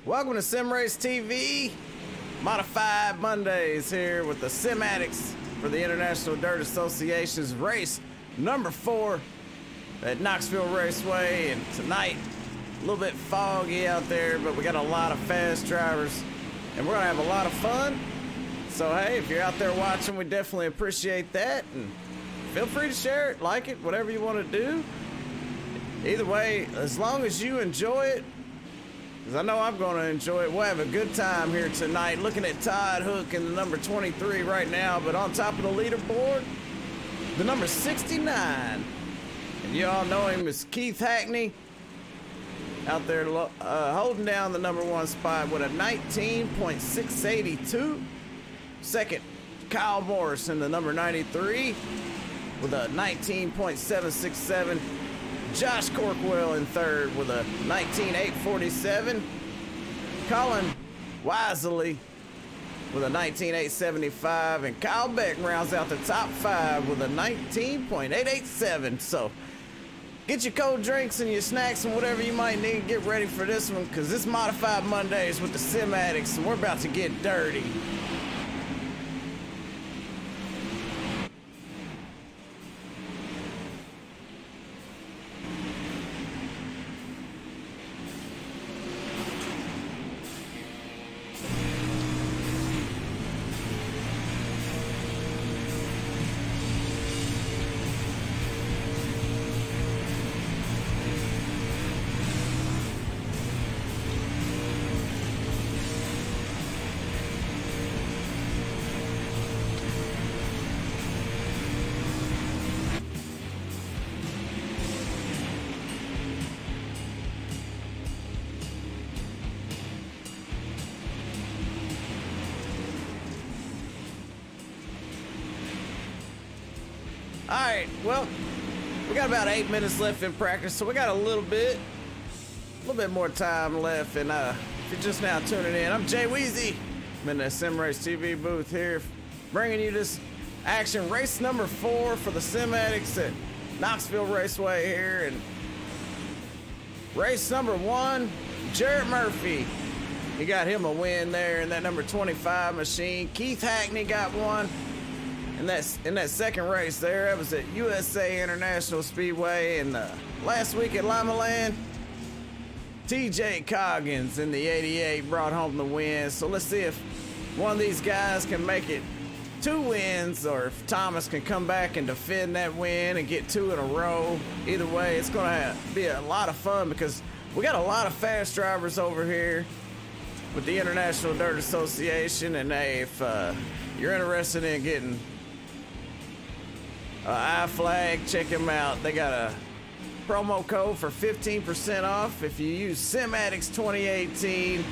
Welcome to Sim Race TV, Modified Mondays here with the SIMADDICTS for the International Dirt Association's race number 4 at Knoxville Raceway. And tonight, a little bit foggy out there, but we got a lot of fast drivers and we're gonna have a lot of fun. So hey, if you're out there watching, we definitely appreciate that, and feel free to share it, like it, whatever you want to do. Either way, as long as you enjoy it, because I know I'm going to enjoy it. We'll have a good time here tonight. Looking at Todd Hook in the number 23 right now, but on top of the leaderboard, the number 69. And you all know him as Keith Hackney, out there holding down the number 1 spot with a 19.682. Second, Kyle Morrison, the number 93, with a 19.767. Josh Corkwell in third with a 19.847. Colin Wisely with a 19.875. And Kyle Beck rounds out the top 5 with a 19.887. So get your cold drinks and your snacks and whatever you might need. Get ready for this one, because it's Modified Mondays with the SIMADDICTS, and we're about to get dirty. Alright, well, we got about 8 minutes left in practice, so we got a little bit more time left. And if you're just now tuning in, I'm Jay Weezy. I'm in the Sim Race TV booth here, bringing you this action, race number 4 for the SIMADDICTS at Knoxville Raceway here. And race number 1, Jarrett Murphy, he got him a win there in that number 25 machine. Keith Hackney got one. And that's in that second race there. That was at USA International Speedway, and last week at LIMALAND, TJ Coggins in the 88 brought home the win. So let's see if one of these guys can make it 2 wins, or if Thomas can come back and defend that win and get 2 in a row. Either way, it's gonna be a lot of fun, because we got a lot of fast drivers over here with the International Dirt Association. And hey, if you're interested in getting iFlag, check them out. They got a promo code for 15% off if you use SIMADDICTS 2018.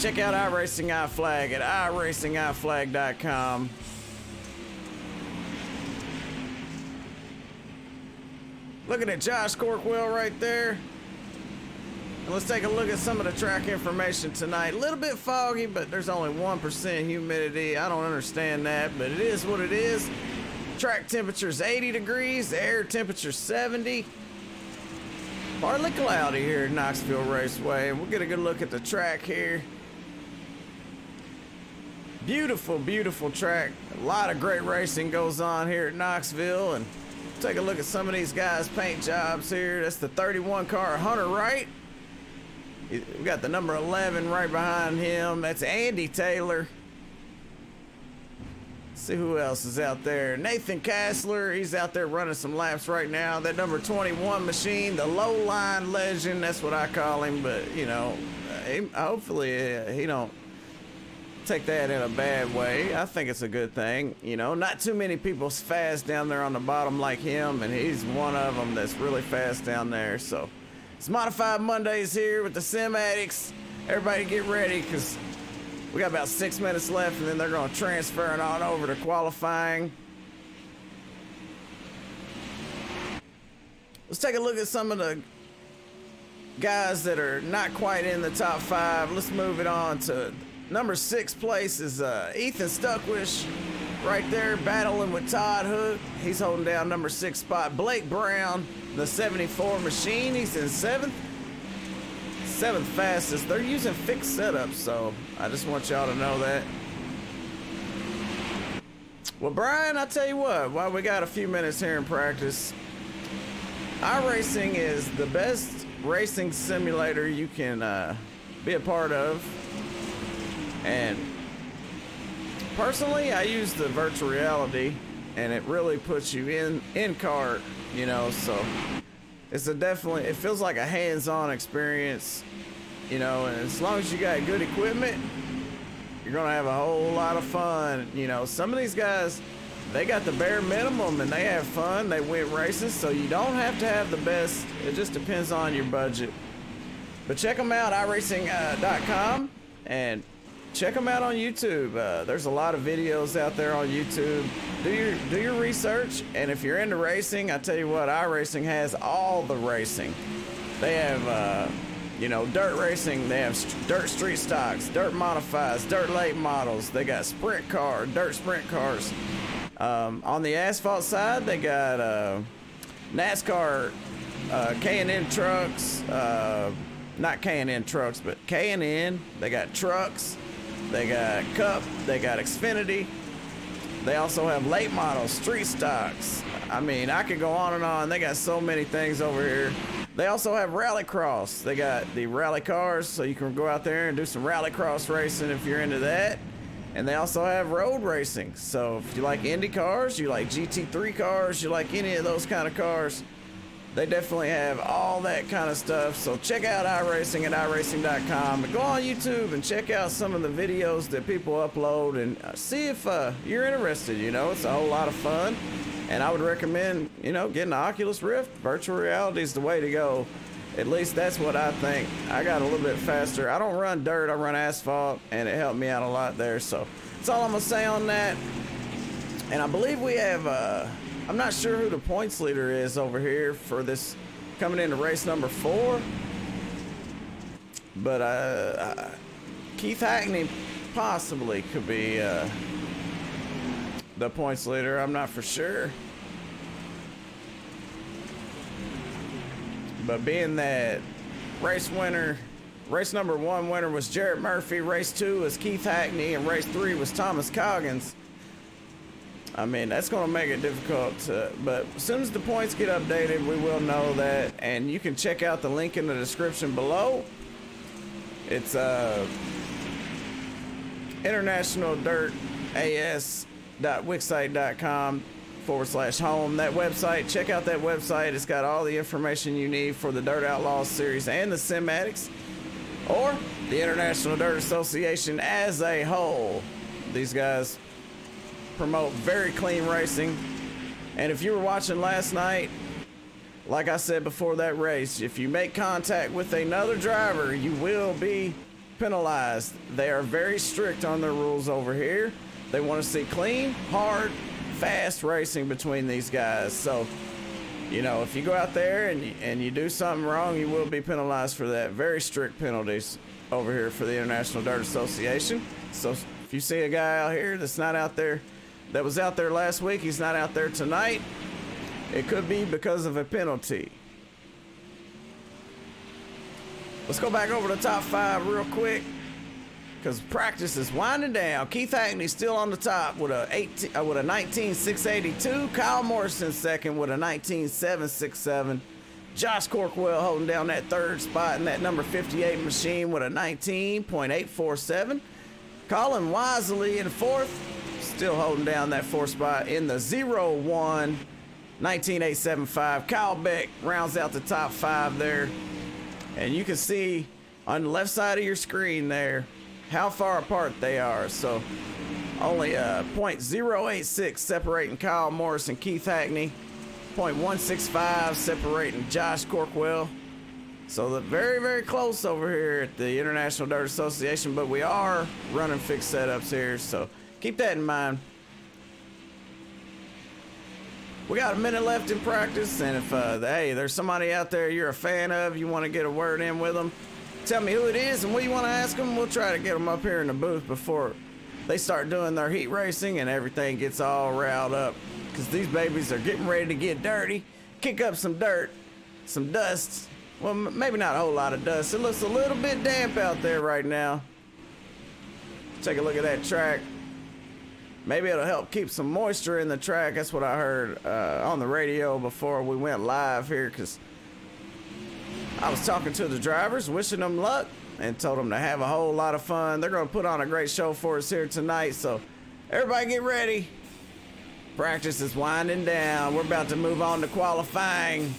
Check out iRacing iFlag at iRacingIFlag.com. Looking at Josh Corkwell right there. And let's take a look at some of the track information tonight. A little bit foggy, but there's only 1% humidity. I don't understand that, but it is what it is. Track temperature is 80 degrees, air temperature 70. Partly cloudy here at Knoxville Raceway. We'll get a good look at the track here. Beautiful, beautiful track. A lot of great racing goes on here at Knoxville. And take a look at some of these guys' paint jobs here. That's the 31 car, Hunter Wright. We got the number 11 right behind him. That's Andy Taylor. See who else is out there. Nathan Kassler, he's out there running some laps right now. That number 21 machine, the low line legend, that's what I call him. But you know, hopefully he don't take that in a bad way. I think it's a good thing. You know, not too many people fast down there on the bottom like him, and he's one of them that's really fast down there. So it's Modified Mondays here with the SIMADDICTS. Everybody get ready, because we got about 6 minutes left, and then they're going to transfer it on over to qualifying. Let's take a look at some of the guys that are not quite in the top 5. Let's move it on to number 6 place is Ethan Stuckwish right there battling with Todd Hook. He's holding down number 6 spot. Blake Brown, the 74 machine, he's in 7th. 7th fastest. They're using fixed setups, so I just want y'all to know that. Well, Brian, I tell you what, while we got a few minutes here in practice, iRacing is the best racing simulator you can be a part of. And personally, I use the virtual reality, and it really puts you in car, you know, so it's a definitely, it feels like a hands-on experience, you know, and as long as you got good equipment, you're gonna have a whole lot of fun. You know, some of these guys, they got the bare minimum and they have fun, they win races, so you don't have to have the best. It just depends on your budget. But check them out, iRacing.com, and check them out on YouTube. There's a lot of videos out there on YouTube. Do your research, and if you're into racing, I tell you what, iRacing has all the racing. They have you know, dirt racing, they have dirt street stocks, dirt modifieds, dirt late models, they got sprint car, dirt sprint cars. On the asphalt side, they got NASCAR K&N trucks, not K&N trucks, but K&N. They got trucks, they got Cup, they got Xfinity. They also have late models, street stocks. I mean, I could go on and on. They got so many things over here. They also have rallycross. They got the rally cars, so you can go out there and do some rallycross racing if you're into that. And they also have road racing. So if you like Indy cars, you like GT3 cars, you like any of those kind of cars, they definitely have all that kind of stuff. So check out iRacing at iRacing.com. And go on YouTube and check out some of the videos that people upload and see if you're interested. You know, it's a whole lot of fun. And I would recommend, you know, getting the Oculus Rift. Virtual reality is the way to go. At least that's what I think. I got a little bit faster. I don't run dirt, I run asphalt, and it helped me out a lot there. So that's all I'm gonna say on that. And I believe we have, I'm not sure who the points leader is over here for this, coming into race number 4. But Keith Hackney possibly could be the points leader. I'm not for sure. But being that race number 1 winner was Jarrett Murphy, race 2 was Keith Hackney, and race 3 was Thomas Coggins, I mean, that's going to make it difficult to, but as soon as the points get updated, we will know that. And you can check out the link in the description below. It's internationaldirtas.wixsite.com/home. That website, check out that website. It's got all the information you need for the Dirt Outlaws series and the SIMADDICTS, or the International Dirt Association as a whole. These guys promote very clean racing. And if you were watching last night, like I said before that race, if you make contact with another driver, you will be penalized. They are very strict on their rules over here. They want to see clean, hard, fast racing between these guys. So, you know, if you go out there and you do something wrong, you will be penalized for that. Very strict penalties over here for the International Dirt Association. So if you see a guy out here that's not out there, that was out there last week, he's not out there tonight, it could be because of a penalty. Let's go back over the top 5 real quick, because practice is winding down. Keith Hackney still on the top with a 19.682. Kyle Morrison second with a 19.767. Josh Corkwell holding down that 3rd spot in that number 58 machine with a 19.847. Colin Wisely in 4th, still holding down that 4th spot in the 01 19.875. Kyle Beck rounds out the top 5 there. And you can see on the left side of your screen there how far apart they are. So only .086 separating Kyle Morris and Keith Hackney, .165 separating Josh Corkwell. So they're very, very close over here at the International Dirt Association, but we are running fixed setups here, so keep that in mind. We got a minute left in practice, and if hey, there's somebody out there you're a fan of, you want to get a word in with them, tell me who it is and what you want to ask them. We'll try to get them up here in the booth before they start doing their heat racing and everything gets all riled up, because these babies are getting ready to get dirty, kick up some dirt, some dust, Well, maybe not a whole lot of dust. It looks a little bit damp out there right now. Take a look at that track. Maybe it'll help keep some moisture in the track. That's what I heard on the radio before we went live here, because I was talking to the drivers, wishing them luck, and told them to have a whole lot of fun. They're going to put on a great show for us here tonight, so everybody get ready. Practice is winding down. We're about to move on to qualifying.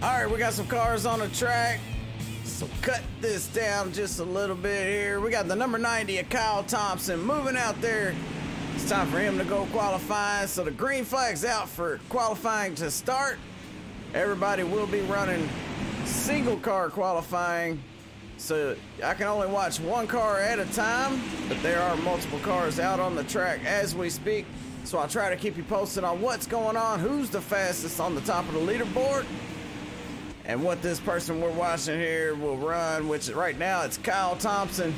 All right, we got some cars on the track, so cut this down just a little bit here. We got the number 90 of Kyle Thompson moving out there. It's time for him to go qualifying, so the green flag's out for qualifying to start. Everybody will be running single car qualifying, so I can only watch one car at a time, but there are multiple cars out on the track as we speak, so I'll try to keep you posted on what's going on, who's the fastest on the top of the leaderboard, and what this person we're watching here will run, which right now it's Kyle Thompson.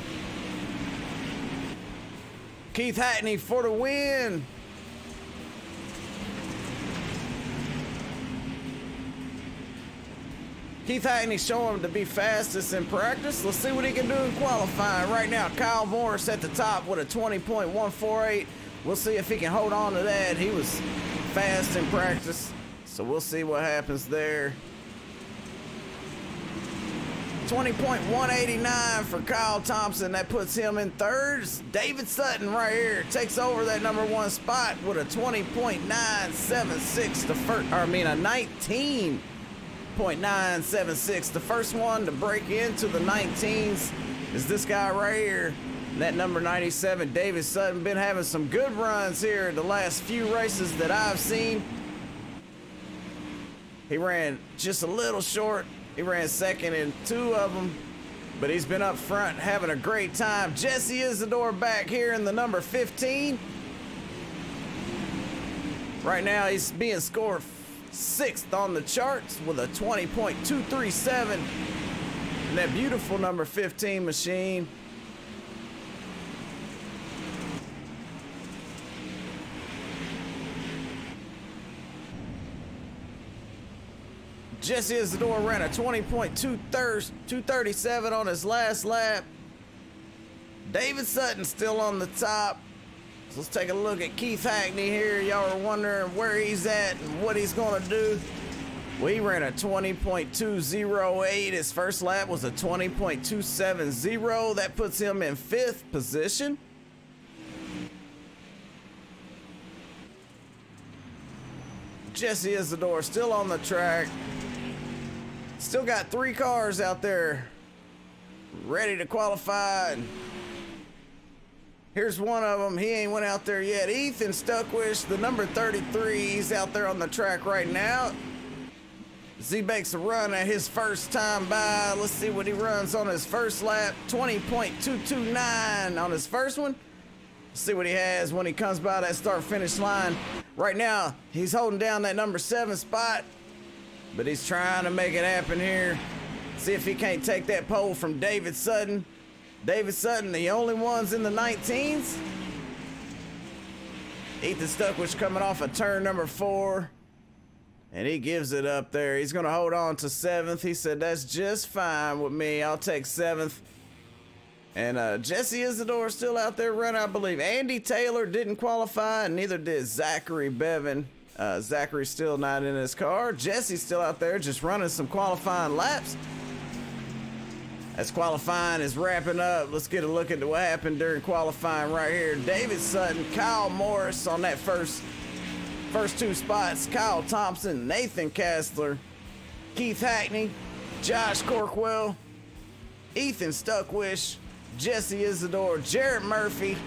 Keith Hackney for the win. Keith Hackney showing him to be fastest in practice. Let's see what he can do in qualifying. Right now, Kyle Mohr at the top with a 20.148. We'll see if he can hold on to that. He was fast in practice, so we'll see what happens there. 20.189 for Kyle Thompson. That puts him in third. David Sutton right here takes over that number one spot with a 20.976. A 19.976. The first one to break into the 19s is this guy right here. That number 97, David Sutton, been having some good runs here the last few races that I've seen. He ran just a little short. He ran second in two of them, but he's been up front having a great time. Jesse Isidore back here in the number 15. Right now he's being scored 6th on the charts with a 20.237 in that beautiful number 15 machine. Jesse Isidore ran a 20.237 on his last lap. David Sutton still on the top. So let's take a look at Keith Hackney here. Y'all are wondering where he's at and what he's going to do. Well, he ran a 20.208. His first lap was a 20.270. That puts him in 5th position. Jesse Isidore still on the track. Still got 3 cars out there ready to qualify. Here's one of them. He ain't went out there yet. Ethan Stuckwish, the number 33. He's out there on the track right now. Z makes a run at his first time by. Let's see what he runs on his first lap. 20.229 on his first one. Let's see what he has when he comes by that start-finish line. Right now, he's holding down that number 7 spot, but he's trying to make it happen here. See if he can't take that pole from David Sutton. David Sutton, the only ones in the 19s. Ethan Stuckwish coming off of turn number 4, and he gives it up there. He's going to hold on to 7th. He said, that's just fine with me. I'll take 7th. And Jesse Isidore still out there running, I believe. Andy Taylor didn't qualify, and neither did Zachary Bevan. Zachary's still not in his car. Jesse's still out there just running some qualifying laps. as qualifying is wrapping up. Let's get a look at what happened during qualifying right here. David Sutton, Kyle Morris on that first two spots. Kyle Thompson, Nathan Kastler, Keith Hackney, Josh Corkwell, Ethan Stuckwish, Jesse Isidore, Jarrett Murphy,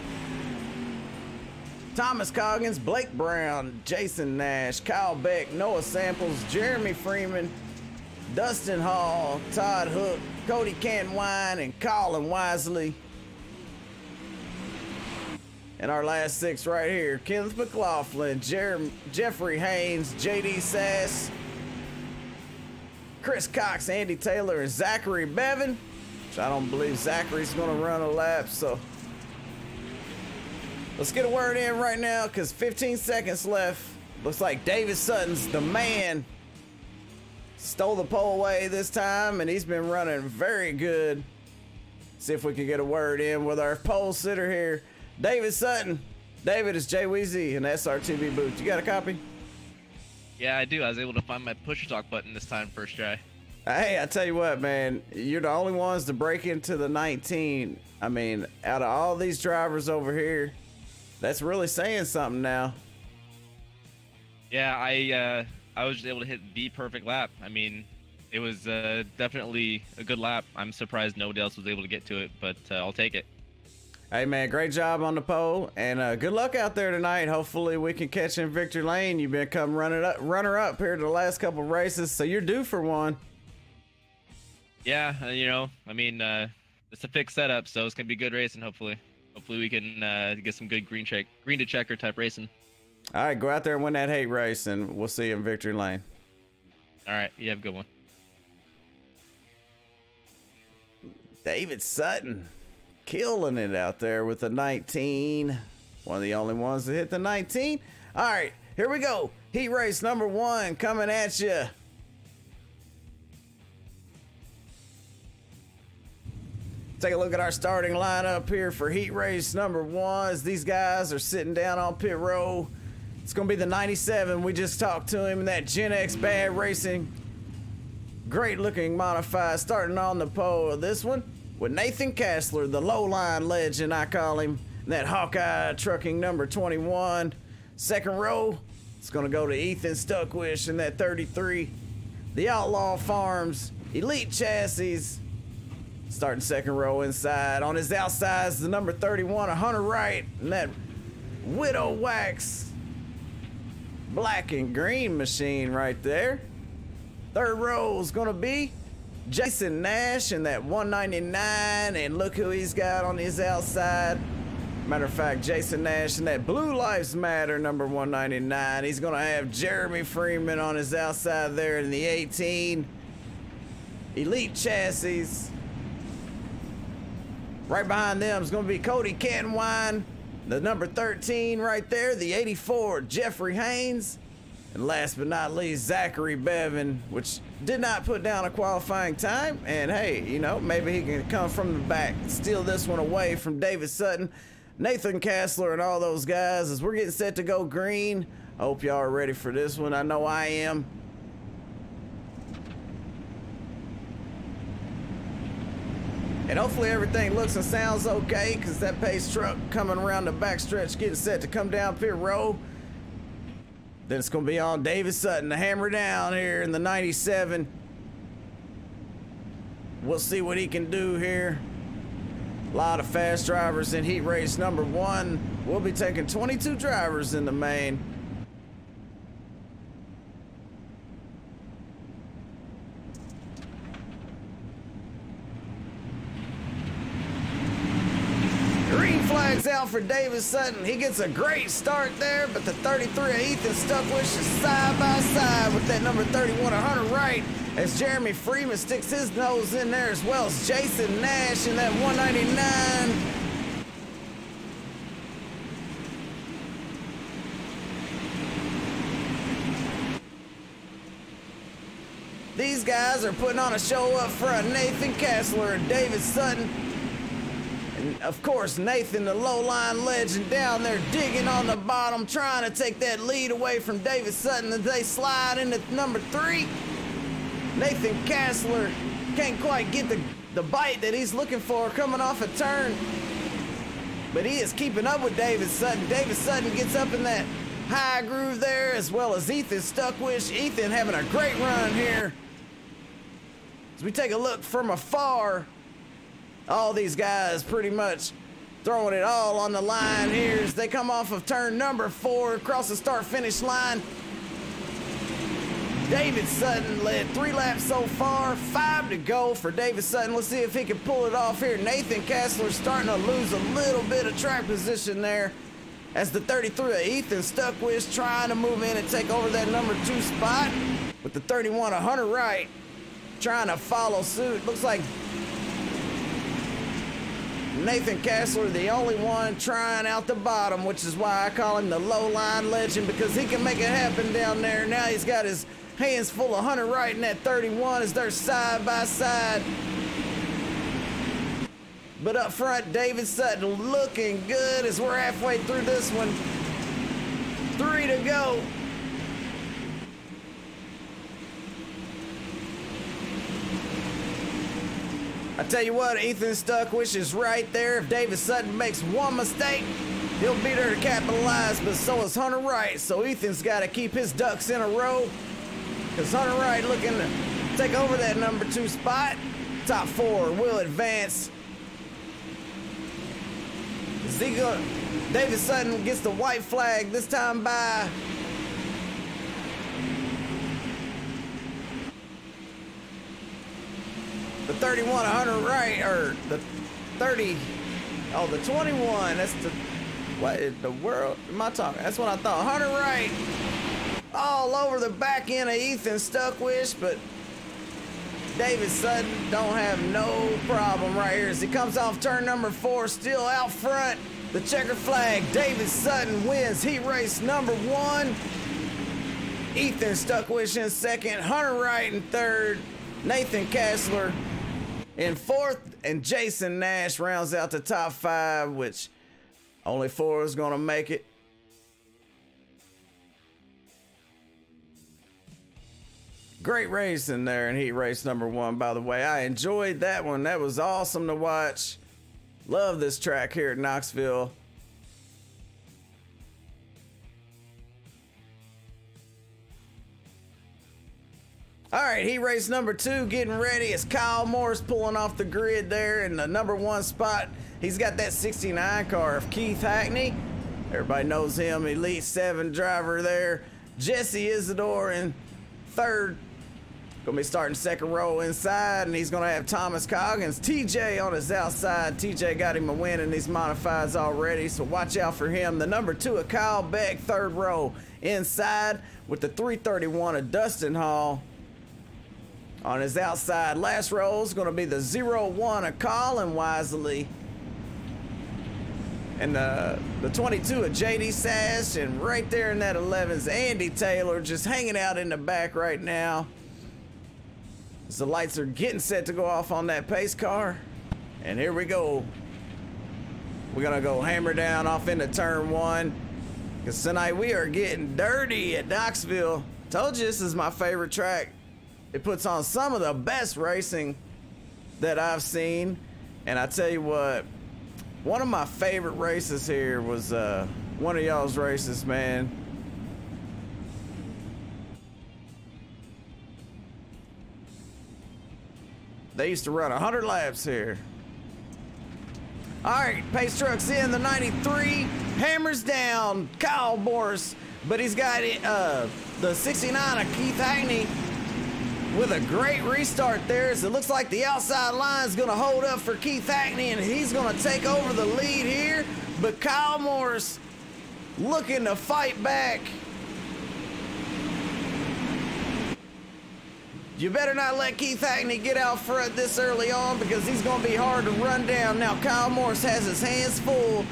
Thomas Coggins, Blake Brown, Jason Nash, Kyle Beck, Noah Samples, Jeremy Freeman, Dustin Hall, Todd Hook, Cody Cantwine, and Colin Wisely. And our last six right here: Kenneth McLaughlin, Jeffrey Haynes, JD Sass, Chris Cox, Andy Taylor, and Zachary Bevan. Which I don't believe Zachary's gonna run a lap, so let's get a word in right now because 15 seconds left. Looks like David Sutton's the man. Stole the pole away this time, and he's been running very good. See if we can get a word in with our pole sitter here, David Sutton. David, is Jay Weezy in the SRTV booth. You got a copy? Yeah, I do. I was able to find my push talk button this time, first try. Hey, I tell you what, man, you're the only ones to break into the 19. I mean, out of all these drivers over here, that's really saying something now. Yeah, I was able to hit the perfect lap. I mean, it was definitely a good lap. I'm surprised nobody else was able to get to it, but I'll take it. Hey, man, great job on the pole, and good luck out there tonight. Hopefully we can catch you in victory lane. You've become runner-up here to the last couple races, so you're due for one. Yeah, you know, I mean, it's a fixed setup, so it's going to be good racing, hopefully. Hopefully we can get some good green to checker type racing. All right, go out there and win that hate race, and we'll see you in victory lane. All right, you have a good one. David Sutton, killing it out there with the 19. One of the only ones that hit the 19. All right, here we go. Heat race number 1 coming at you. Take a look at our starting lineup here for heat race number 1 as these guys are sitting down on pit row. It's going to be the 97. We just talked to him in that Gen X Bad Racing. Great looking modified. Starting on the pole. This one with Nathan Kastler, the low line legend, I call him. That Hawkeye trucking number 21. Second row, it's going to go to Ethan Stuckwish in that 33. The Outlaw Farms Elite Chassis. Starting second row inside. On his outside is the number 31, a Hunter Wright, and that Widow Wax black and green machine right there. Third row is gonna be Jason Nash in that 199, and look who he's got on his outside. Matter of fact, Jason Nash in that Blue Lives Matter number 199. He's gonna have Jeremy Freeman on his outside there in the 18. Elite Chassis. Right behind them is going to be Cody Cantwine, the number 13 right there, the 84, Jeffrey Haynes. And last but not least, Zachary Bevan, which did not put down a qualifying time. And hey, you know, maybe he can come from the back, steal this one away from David Sutton, Nathan Kastler, and all those guys as we're getting set to go green. I hope y'all are ready for this one. I know I am. And hopefully everything looks and sounds okay because that pace truck coming around the backstretch getting set to come down pit row. Then it's going to be on David Sutton to hammer down here in the 97. We'll see what he can do here. A lot of fast drivers in heat race number 1. We'll be taking 22 drivers in the main. Flags out for David Sutton. He gets a great start there, but the 33 of Ethan Stuckwish is side by side with that number 31 of Hunter Wright as Jeremy Freeman sticks his nose in there as well as Jason Nash in that 199. These guys are putting on a show up front. Nathan Kastler and David Sutton. And of course, Nathan, the low-line legend, down there digging on the bottom, trying to take that lead away from David Sutton as they slide into number 3. Nathan Kastler can't quite get the the bite that he's looking for coming off a turn. But he is keeping up with David Sutton. David Sutton gets up in that high groove there, as well as Ethan Stuckwish. Ethan having a great run here. As we take a look from afar, all these guys pretty much throwing it all on the line here as they come off of turn number 4 across the start-finish line. David Sutton led 3 laps so far, 5 to go for David Sutton. Let's see if he can pull it off here. Nathan Kessler's starting to lose a little bit of track position there as the 33 of Ethan Stuckwish trying to move in and take over that number 2 spot, with the 31 of Hunter Wright trying to follow suit. Looks like Nathan Kessler, the only one trying out the bottom, which is why I call him the low line legend, because he can make it happen down there. Now he's got his hands full of Hunter Wright in that 31 as they're side by side. But up front, David Sutton looking good as we're halfway through this one. 3 to go. I tell you what, Ethan Stuckwish is right there. If David Sutton makes one mistake, he'll be there to capitalize, but so is Hunter Wright. So Ethan's got to keep his ducks in a row, because Hunter Wright looking to take over that number 2 spot. Top 4 will advance. David Sutton gets the white flag this time by. The 31 of Hunter Wright, or the 30, oh, the 21, that's the, what in the world am I talking? That's what I thought. Hunter Wright all over the back end of Ethan Stuckwish, but David Sutton don't have no problem right here as he comes off turn number 4, still out front. The checker flag, David Sutton wins heat race number 1. Ethan Stuckwish in 2nd, Hunter Wright in 3rd, Nathan Kessler in 4th, and Jason Nash rounds out the top 5, which only 4 is gonna make it. Great race in there in heat race number 1, by the way. I enjoyed that one. That was awesome to watch. Love this track here at Knoxville. All right, heat race number 2 getting ready as Kyle Morris pulling off the grid there in the number 1 spot. He's got that 69 car of Keith Hackney. Everybody knows him, Elite 7 driver there. Jesse Isidore in 3rd. Gonna be starting 2nd row inside, and he's gonna have Thomas Coggins, TJ on his outside. TJ got him a win in these modifieds already, so watch out for him. The number 2 of Kyle Beck, 3rd row inside, with the 331 of Dustin Hall on his outside. Last row is gonna be the 01 of Colin Wisely, and the 22 of JD Sash, and right there in that 11's Andy Taylor just hanging out in the back right now. The lights are getting set to go off on that pace car, and here we go. We're gonna go hammer down off into turn 1, because tonight we are getting dirty at Knoxville. Told you this is my favorite track. It puts on some of the best racing that I've seen, and I tell you what, one of my favorite races here was one of y'all's races, man. They used to run 100 laps here. All right, pace truck's in, the 93, hammers down Kyle Morris, but he's got the 69 of Keith Hackney with a great restart there. So it looks like the outside line is gonna hold up for Keith Hackney, and he's gonna take over the lead here, but Kyle Morris looking to fight back. You better not let Keith Hackney get out front this early on, because he's going to be hard to run down. Now Kyle Morris has his hands full.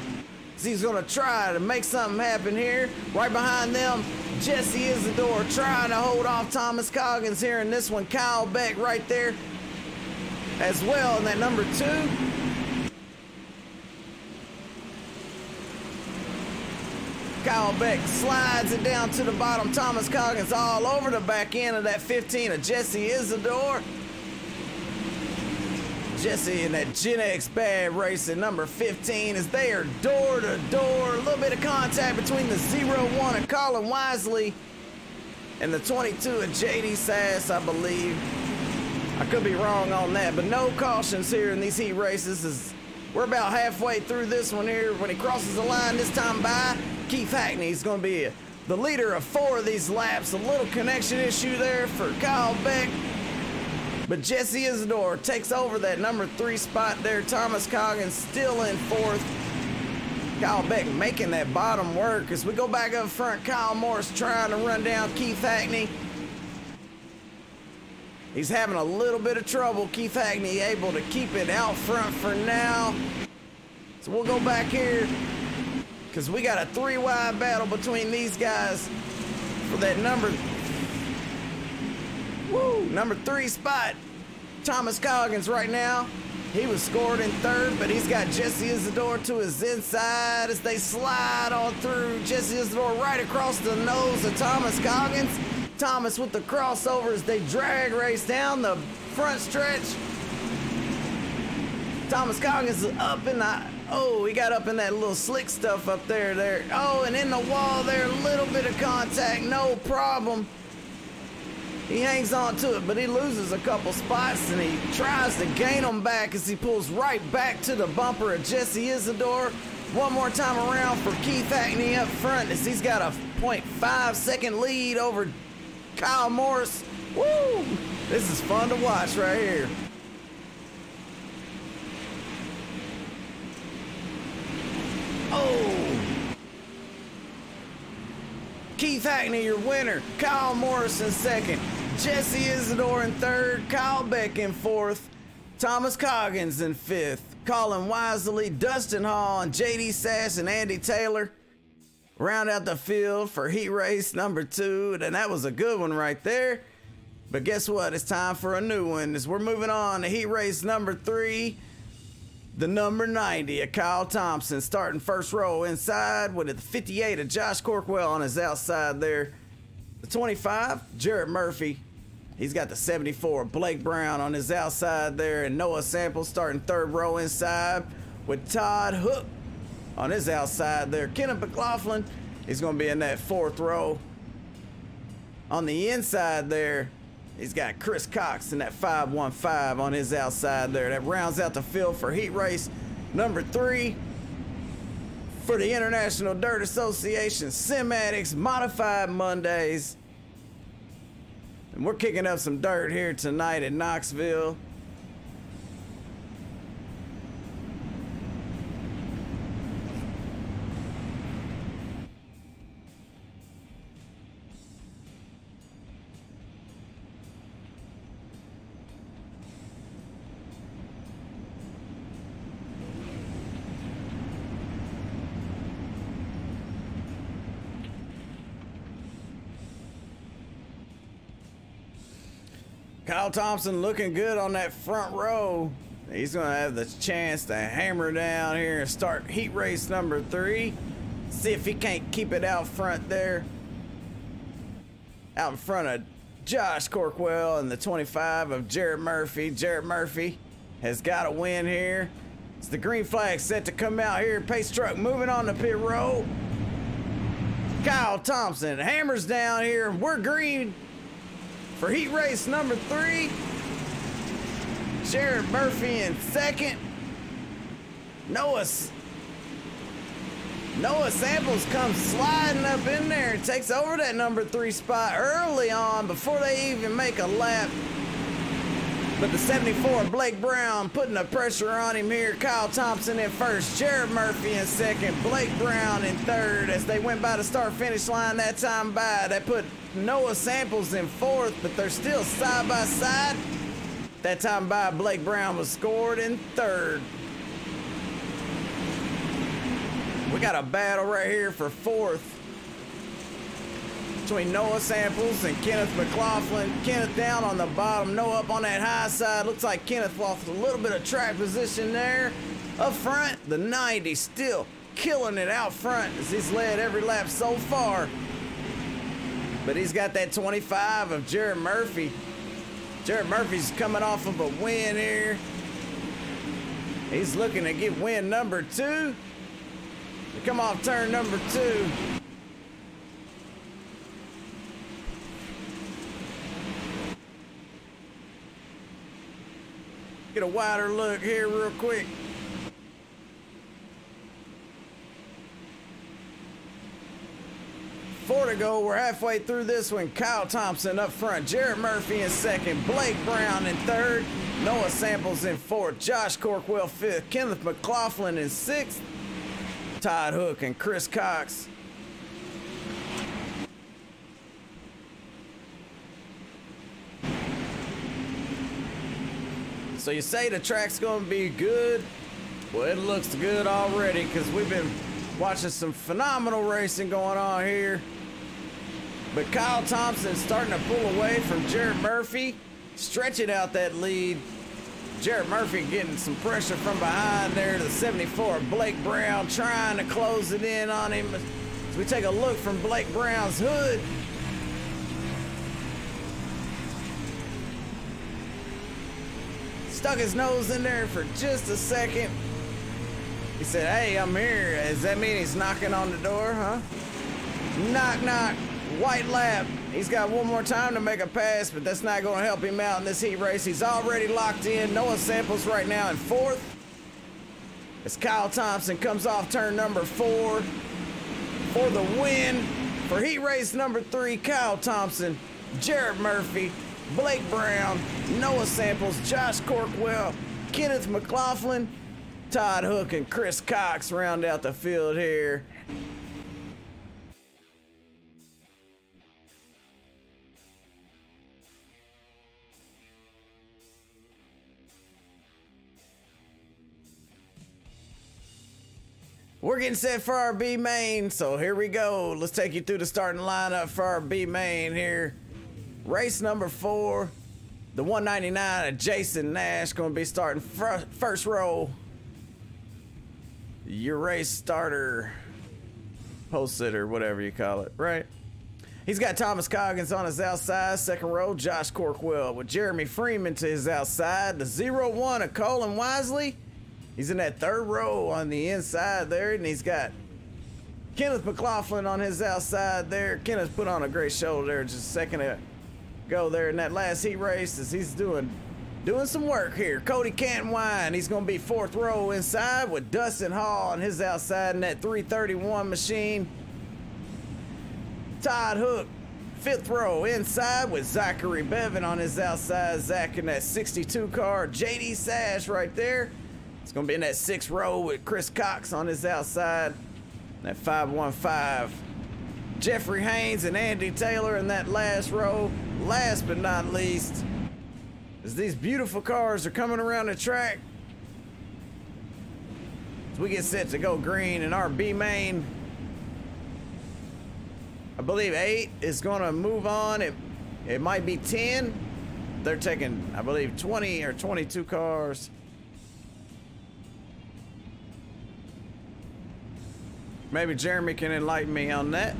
He's going to try to make something happen here. Right behind them, Jesse Isidore trying to hold off Thomas Coggins here in this one. Kyle Beck right there as well in that number 2. Kyle Beck slides it down to the bottom. Thomas Coggins all over the back end of that 15 of Jesse Isidore. Jesse and that Gen X Bad Racing number 15 as they are door to door. A little bit of contact between the 01 of Colin Wisely and the 22 of JD Sass, I believe. I could be wrong on that, but no cautions here in these heat races as we're about halfway through this one here. When he crosses the line this time by, Keith Hackney is going to be the leader of 4 of these laps. A little connection issue there for Kyle Beck. But Jesse Isidore takes over that number 3 spot there. Thomas Coggins still in 4th. Kyle Beck making that bottom work. As we go back up front, Kyle Morris trying to run down Keith Hackney. He's having a little bit of trouble. Keith Hackney able to keep it out front for now. So we'll go back here because we got a 3-wide battle between these guys for that number 3 spot. Thomas Coggins right now, he was scored in 3rd, but he's got Jesse Isidore to his inside as they slide on through. Jesse Isidore right across the nose of Thomas Coggins. Thomas with the crossover as they drag race down the front stretch. Thomas Coggins is up in the, he got up in that little slick stuff up there. Oh, and in the wall there, a little bit of contact, no problem. He hangs on to it, but he loses a couple spots, and he tries to gain them back as he pulls right back to the bumper of Jesse Isidore. One more time around for Keith Hackney up front as he's got a 0.5 second lead over Kyle Morris. Woo! This is fun to watch right here. Oh! Keith Hackney, your winner. Kyle Morris in 2nd. Jesse Isidore in 3rd. Kyle Beck in 4th. Thomas Coggins in 5th. Colin Wisely, Dustin Hall, and JD Sass and Andy Taylor round out the field for heat race number 2. And that was a good one right there. But guess what? It's time for a new one as we're moving on to heat race number 3. The number 90 of Kyle Thompson starting first row inside with the 58 of Josh Corkwell on his outside there. The 25, Jarrett Murphy. He's got the 74, Blake Brown on his outside there, and Noah Sample starting 3rd row inside with Todd Hook on his outside there. Kenneth McLaughlin, he's going to be in that 4th row. On the inside there, he's got Chris Cox in that 515 on his outside there. That rounds out the field for heat race number 3 for the International Dirt Association SIMADDICTS Modified Mondays. And we're kicking up some dirt here tonight in Knoxville. Kyle Thompson looking good on that front row. He's going to have the chance to hammer down here and start heat race number 3. See if he can't keep it out front there. Out in front of Josh Corkwell and the 25 of Jarrett Murphy. Jarrett Murphy has got a win here. It's the green flag set to come out here. Pace truck moving on the pit road. Kyle Thompson hammers down here. We're green for heat race number 3. Jarrett Murphy in 2nd. Noah Samples comes sliding up in there and takes over that number 3 spot early on before they even make a lap. But the 74, Blake Brown, putting the pressure on him here. Kyle Thompson in 1st, Jarrett Murphy in 2nd, Blake Brown in 3rd. As they went by the start-finish line that time by, they put Noah Samples in 4th, but they're still side by side. That time by, Blake Brown was scored in 3rd. We got a battle right here for 4th between Noah Samples and Kenneth McLaughlin. Kenneth down on the bottom, Noah up on that high side. Looks like Kenneth lost a little bit of track position there. Up front, the 90 still killing it out front as he's led every lap so far. But he's got that 25 of Jarrett Murphy. Jarrett Murphy's coming off of a win here. He's looking to get win number 2. Come off turn number 2. Get a wider look here real quick. Four to go. We're halfway through this one. Kyle Thompson up front. Jarrett Murphy in second. Blake Brown in third. Noah Samples in fourth. Josh Corkwell fifth. Kenneth McLaughlin in sixth. Todd Hook and Chris Cox. So you say the track's gonna be good? Well, it looks good already because we've been watching some phenomenal racing going on here. But Kyle Thompson starting to pull away from Jarrett Murphy, stretching out that lead. Jarrett Murphy getting some pressure from behind there to the 74. Blake Brown trying to close it in on him. As we take a look from Blake Brown's hood. Stuck his nose in there for just a second. He said, hey, I'm here. Does that mean he's knocking on the door, huh? Knock, knock. White lap. He's got one more time to make a pass, but that's not going to help him out in this heat race. He's already locked in. Noah Samples right now in fourth. As Kyle Thompson comes off turn number 4 for the win. For heat race number 3, Kyle Thompson, Jarrett Murphy, Blake Brown, Noah Samples, Josh Corkwell, Kenneth McLaughlin, Todd Hook, and Chris Cox round out the field here. We're getting set for our B main, so here we go. Let's take you through the starting lineup for our B main here. Race number 4, the 199 of Jason Nash, going to be starting first row. Your race starter, post sitter, whatever you call it, right? He's got Thomas Coggins on his outside, second row. Josh Corkwell with Jeremy Freeman to his outside. The 0-1 of Colin Wisely. He's in that third row on the inside there, and he's got Kenneth McLaughlin on his outside there. Kenneth put on a great show there just a second ago there in that last heat race as he's doing some work here. Cody Cantwine, he's going to be fourth row inside with Dustin Hall on his outside in that 331 machine. Todd Hook, fifth row inside with Zachary Bevan on his outside. Zach in that 62 car. JD Sash right there. It's going to be in that sixth row with Chris Cox on his outside. That 515. Jeffrey Haynes and Andy Taylor in that last row. Last but not least, as these beautiful cars are coming around the track, as we get set to go green in our B main, I believe 8 is going to move on. It might be 10. They're taking, I believe, 20 or 22 cars. Maybe Jeremy can enlighten me on that.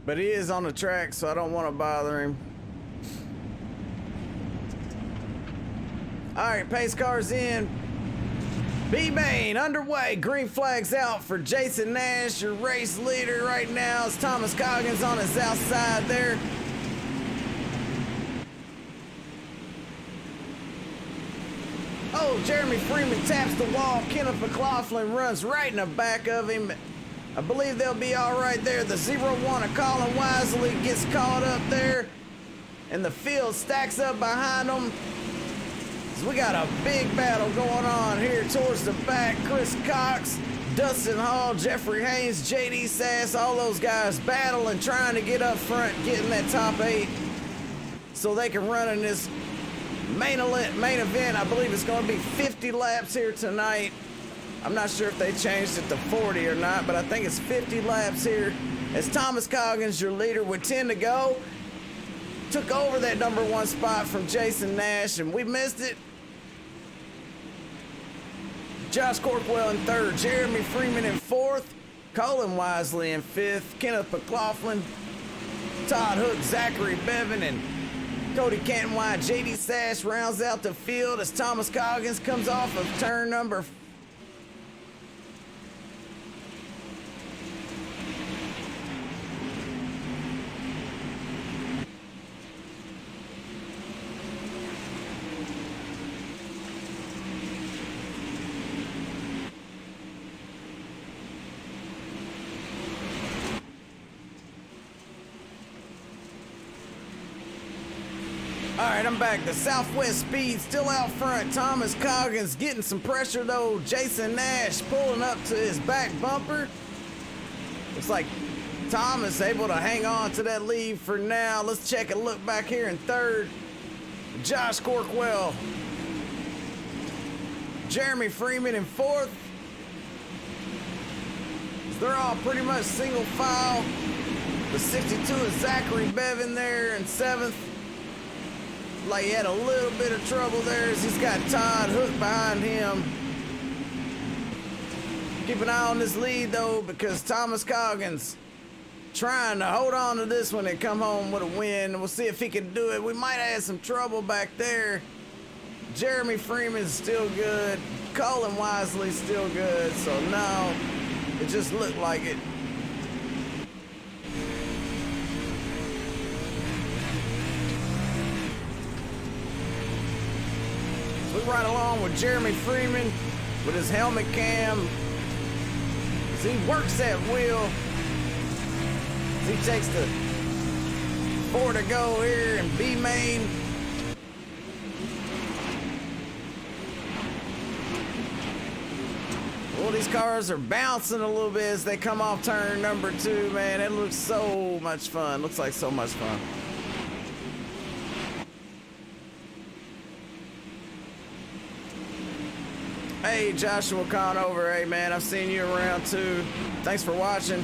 But he is on the track, so I don't want to bother him. All right, pace cars in. B main underway. Green flags out for Jason Nash, your race leader right now. It's Thomas Coggins on his outside there. Oh, Jeremy Freeman taps the wall. Kenneth McLaughlin runs right in the back of him. I believe they'll be all right there. The 0-1 of Colin Wisely gets caught up there, and the field stacks up behind them. So we got a big battle going on here towards the back. Chris Cox, Dustin Hall, Jeffrey Haynes, JD Sass, all those guys battling, trying to get up front, getting that top 8 so they can run in this main event. I believe it's going to be 50 laps here tonight. I'm not sure if they changed it to 40 or not, but I think it's 50 laps here. As Thomas Coggins, your leader, with 10 to go, took over that number 1 spot from Jason Nash, and we missed it. Josh Corkwell in third, Jeremy Freeman in fourth, Colin Wisely in 5th, Kenneth McLaughlin, Todd Hook, Zachary Bevan, and Cody Canton-Wide. JD Sash rounds out the field as Thomas Coggins comes off of turn number. All right, I'm back. The Southwest Speed still out front. Thomas Coggins getting some pressure though. Jason Nash pulling up to his back bumper. Looks like Thomas able to hang on to that lead for now. Let's check a look back here in 3rd. Josh Corkwell. Jeremy Freeman in 4th. They're all pretty much single file. The 62 is Zachary Bevan there in 7th. Like he had a little bit of trouble there as he's got Todd Hook behind him. Keep an eye on this lead though, because Thomas Coggins trying to hold on to this one and come home with a win. We'll see if he can do it. We might have had some trouble back there. Jeremy Freeman's still good. Colin Wisely's still good. So now it just looked like it. We ride along with Jeremy Freeman with his helmet cam as he works that wheel. As he takes the 4 to go here in B main. Well, these cars are bouncing a little bit as they come off turn number 2, man. It looks so much fun. Looks like so much fun. Hey, Joshua Conover. Hey, man, I've seen you around too. Thanks for watching.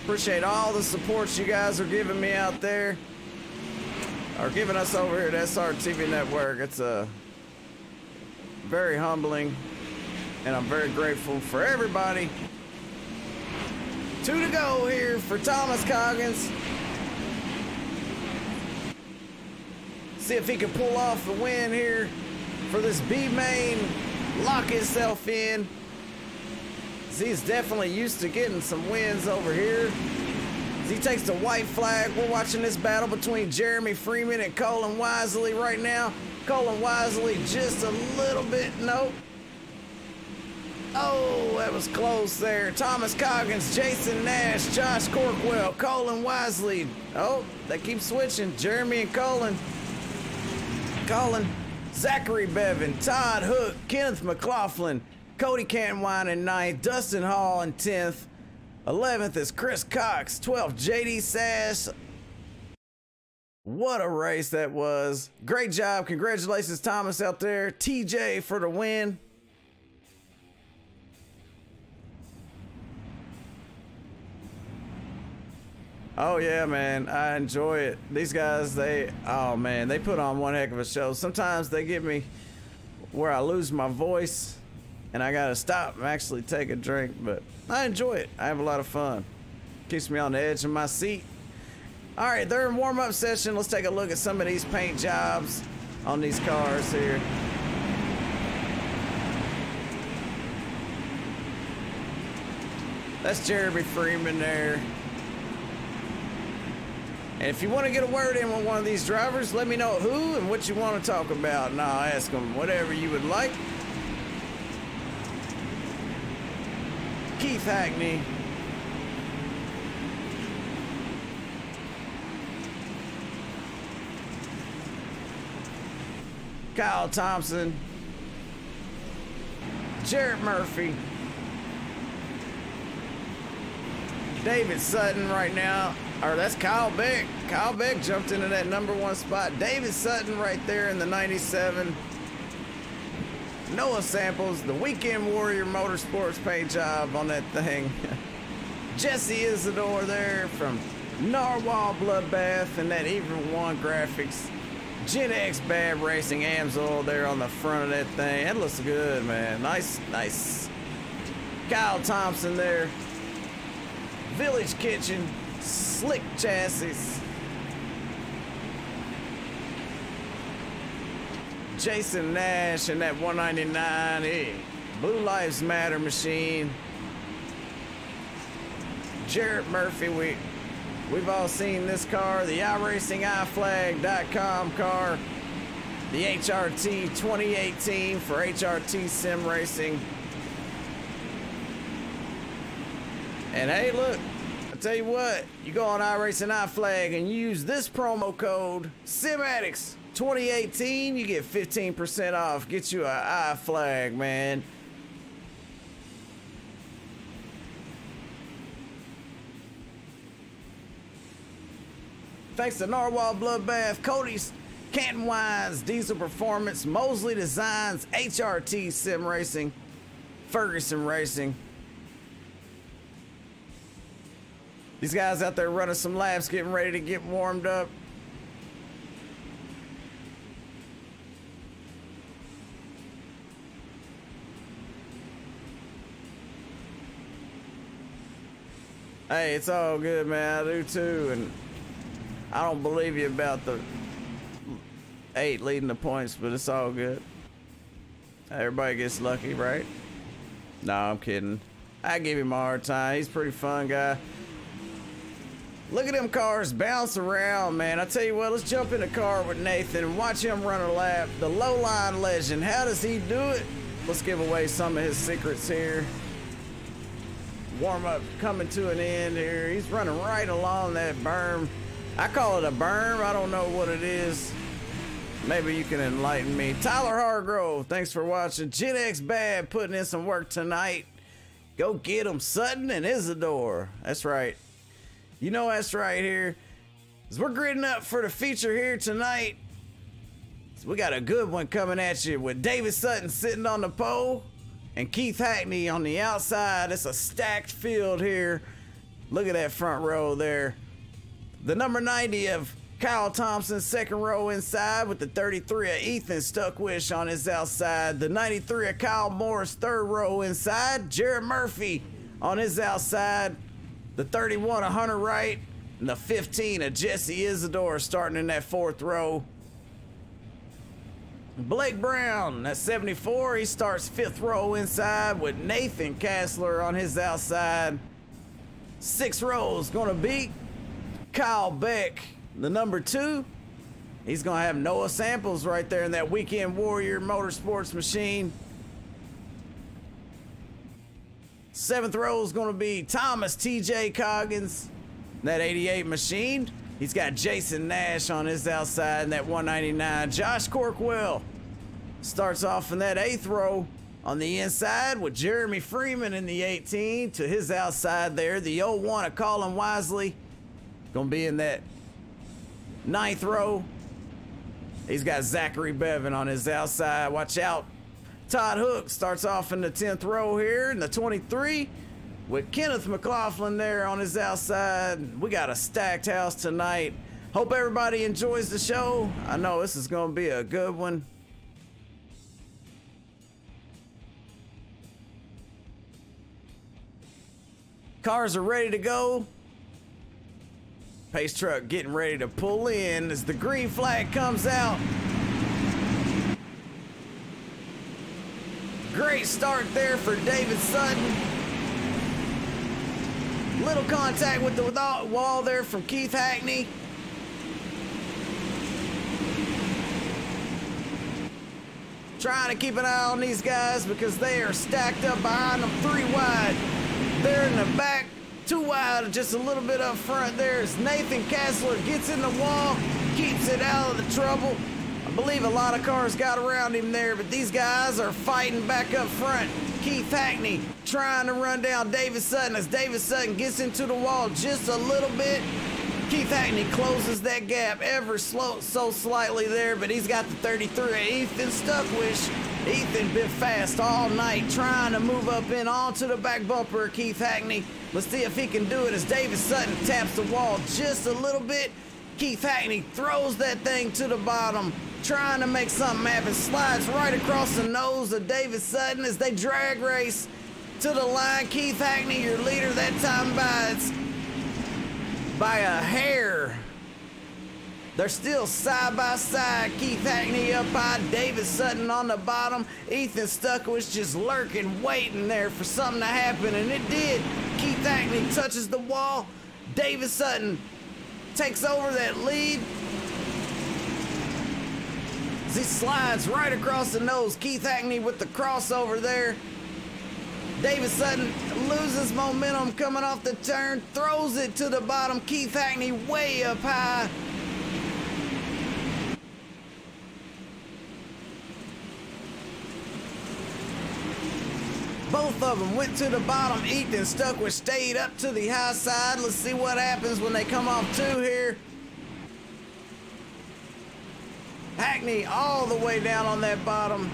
Appreciate all the support you guys are giving me out there, or giving us over here at SRTV Network. It's very humbling, and I'm very grateful for everybody. 2 to go here for Thomas Coggins. See if he can pull off the win here for this B main, lock himself in. He's definitely used to getting some wins over here. As he takes the white flag, we're watching this battle between Jeremy Freeman and Colin Wisely right now. Colin Wisely just a little bit, nope. Oh, that was close there. Thomas Coggins, Jason Nash, Josh Corkwell, Colin Wisely. Oh, they keep switching. Jeremy and Colin. Zachary Bevan, Todd Hook, Kenneth McLaughlin, Cody Canton-Wine in 9th, Dustin Hall in 10th, 11th is Chris Cox, 12th JD Sash. What a race that was. Great job. Congratulations, Thomas, out there. TJ for the win. Oh yeah, man, I enjoy it. These guys, oh man, they put on one heck of a show. Sometimes they get me where I lose my voice and I gotta stop and actually take a drink, but I enjoy it. I have a lot of fun. Keeps me on the edge of my seat. All right, they're in warm-up session. Let's take a look at some of these paint jobs on these cars here. That's Jeremy Freeman there. And if you want to get a word in with one of these drivers, let me know who and what you want to talk about, and I'll ask them whatever you would like. Keith Hackney. Kyle Thompson. Jarrett Murphy. David Sutton right now. Or that's Kyle Beck. Kyle Beck jumped into that #1 spot. David Sutton right there in the 97. Noah Samples, the Weekend Warrior Motorsports paint job on that thing. Jesse Isidore there from Narwhal Bloodbath and that Even One Graphics. Gen X Bad Racing Amsoil there on the front of that thing. That looks good, man. Nice, nice. Kyle Thompson there. Village Kitchen. Slick chassis. Jason Nash in that 199. Hey, Blue Lives Matter machine. Jarrett Murphy, we've all seen this car, the iRacingIFlag.com car, the HRT 2018 for HRT Sim Racing. And hey, look, I tell you what, you go on iRacing iFlag and you use this promo code SIMADDICTS 2018, you get 15% off. Get you a iFlag, man. Thanks to Narwhal Bloodbath, Cody's Canton Wines, Diesel Performance, Mosley Designs, HRT Sim Racing, Ferguson Racing. These guys out there running some laps, getting ready to get warmed up. Hey, it's all good, man. I do too, and I don't believe you about the 8 leading the points, but it's all good. Everybody gets lucky, right? No, I'm kidding. I give him a hard time. He's a pretty fun guy. Look at them cars bounce around, man. I tell you what, let's jump in the car with Nathan and watch him run a lap. The low line legend. How does he do it? Let's give away some of his secrets here. Warm up coming to an end here. He's running right along that berm. I call it a berm. I don't know what it is. Maybe you can enlighten me. Tyler Hargrove, thanks for watching. Gen X Bad putting in some work tonight. Go get them, Sutton and Isidore. That's right. You know that's right here. As we're gridding up for the feature here tonight. So we got a good one coming at you with David Sutton sitting on the pole and Keith Hackney on the outside. It's a stacked field here. Look at that front row there. The number 90 of Kyle Thompson's second row inside with the 33 of Ethan Stuckwish on his outside. The 93 of Kyle Mohr's third row inside. Jarrett Murphy on his outside. The 31 of Hunter Wright and the 15 of Jesse Isidore starting in that fourth row. Blake Brown, that 74, he starts fifth row inside with Nathan Kassler on his outside. 6 rows gonna be Kyle Beck, the number 2. He's gonna have Noah Samples right there in that Weekend Warrior Motorsports machine. 7th row is gonna be Thomas TJ Coggins, that 88 machine. He's got Jason Nash on his outside in that 199. Josh Corkwell starts off in that 8th row on the inside with Jeremy Freeman in the 18 to his outside there. The 01 of Colin Wisely gonna be in that 9th row. He's got Zachary Bevan on his outside. Watch out. Todd Hook starts off in the 10th row here in the 23 with Kenneth McLaughlin there on his outside. We got a stacked house tonight. Hope everybody enjoys the show. I know this is gonna be a good one. Cars are ready to go. Pace truck getting ready to pull in as the green flag comes out. Great start there for David Sutton. Little contact with the wall there from Keith Hackney. Trying to keep an eye on these guys because they are stacked up behind them 3 wide. They're in the back 2 wide, just a little bit up front there as Nathan Kassler gets in the wall, keeps it out of the trouble. I believe a lot of cars got around him there, but these guys are fighting back up front. Keith Hackney trying to run down David Sutton as David Sutton gets into the wall just a little bit. Keith Hackney closes that gap ever so slightly there, but he's got the 33 Ethan Stuckwish. Ethan been fast all night trying to move up in onto the back bumper of Keith Hackney. Let's see if he can do it as David Sutton taps the wall just a little bit. Keith Hackney throws that thing to the bottom, trying to make something happen. Slides right across the nose of David Sutton as they drag race to the line. Keith Hackney, your leader that time by a hair. They're still side by side. Keith Hackney up high, David Sutton on the bottom. Ethan Stuck was just lurking, waiting there for something to happen, and it did. Keith Hackney touches the wall. David Sutton takes over that lead. As he slides right across the nose. Keith Hackney with the crossover there. David Sutton loses momentum coming off the turn, throws it to the bottom. Keith Hackney way up high. Both of them went to the bottom. Ethan Stuck stayed up to the high side. Let's see what happens when they come off two here. Hackney all the way down on that bottom.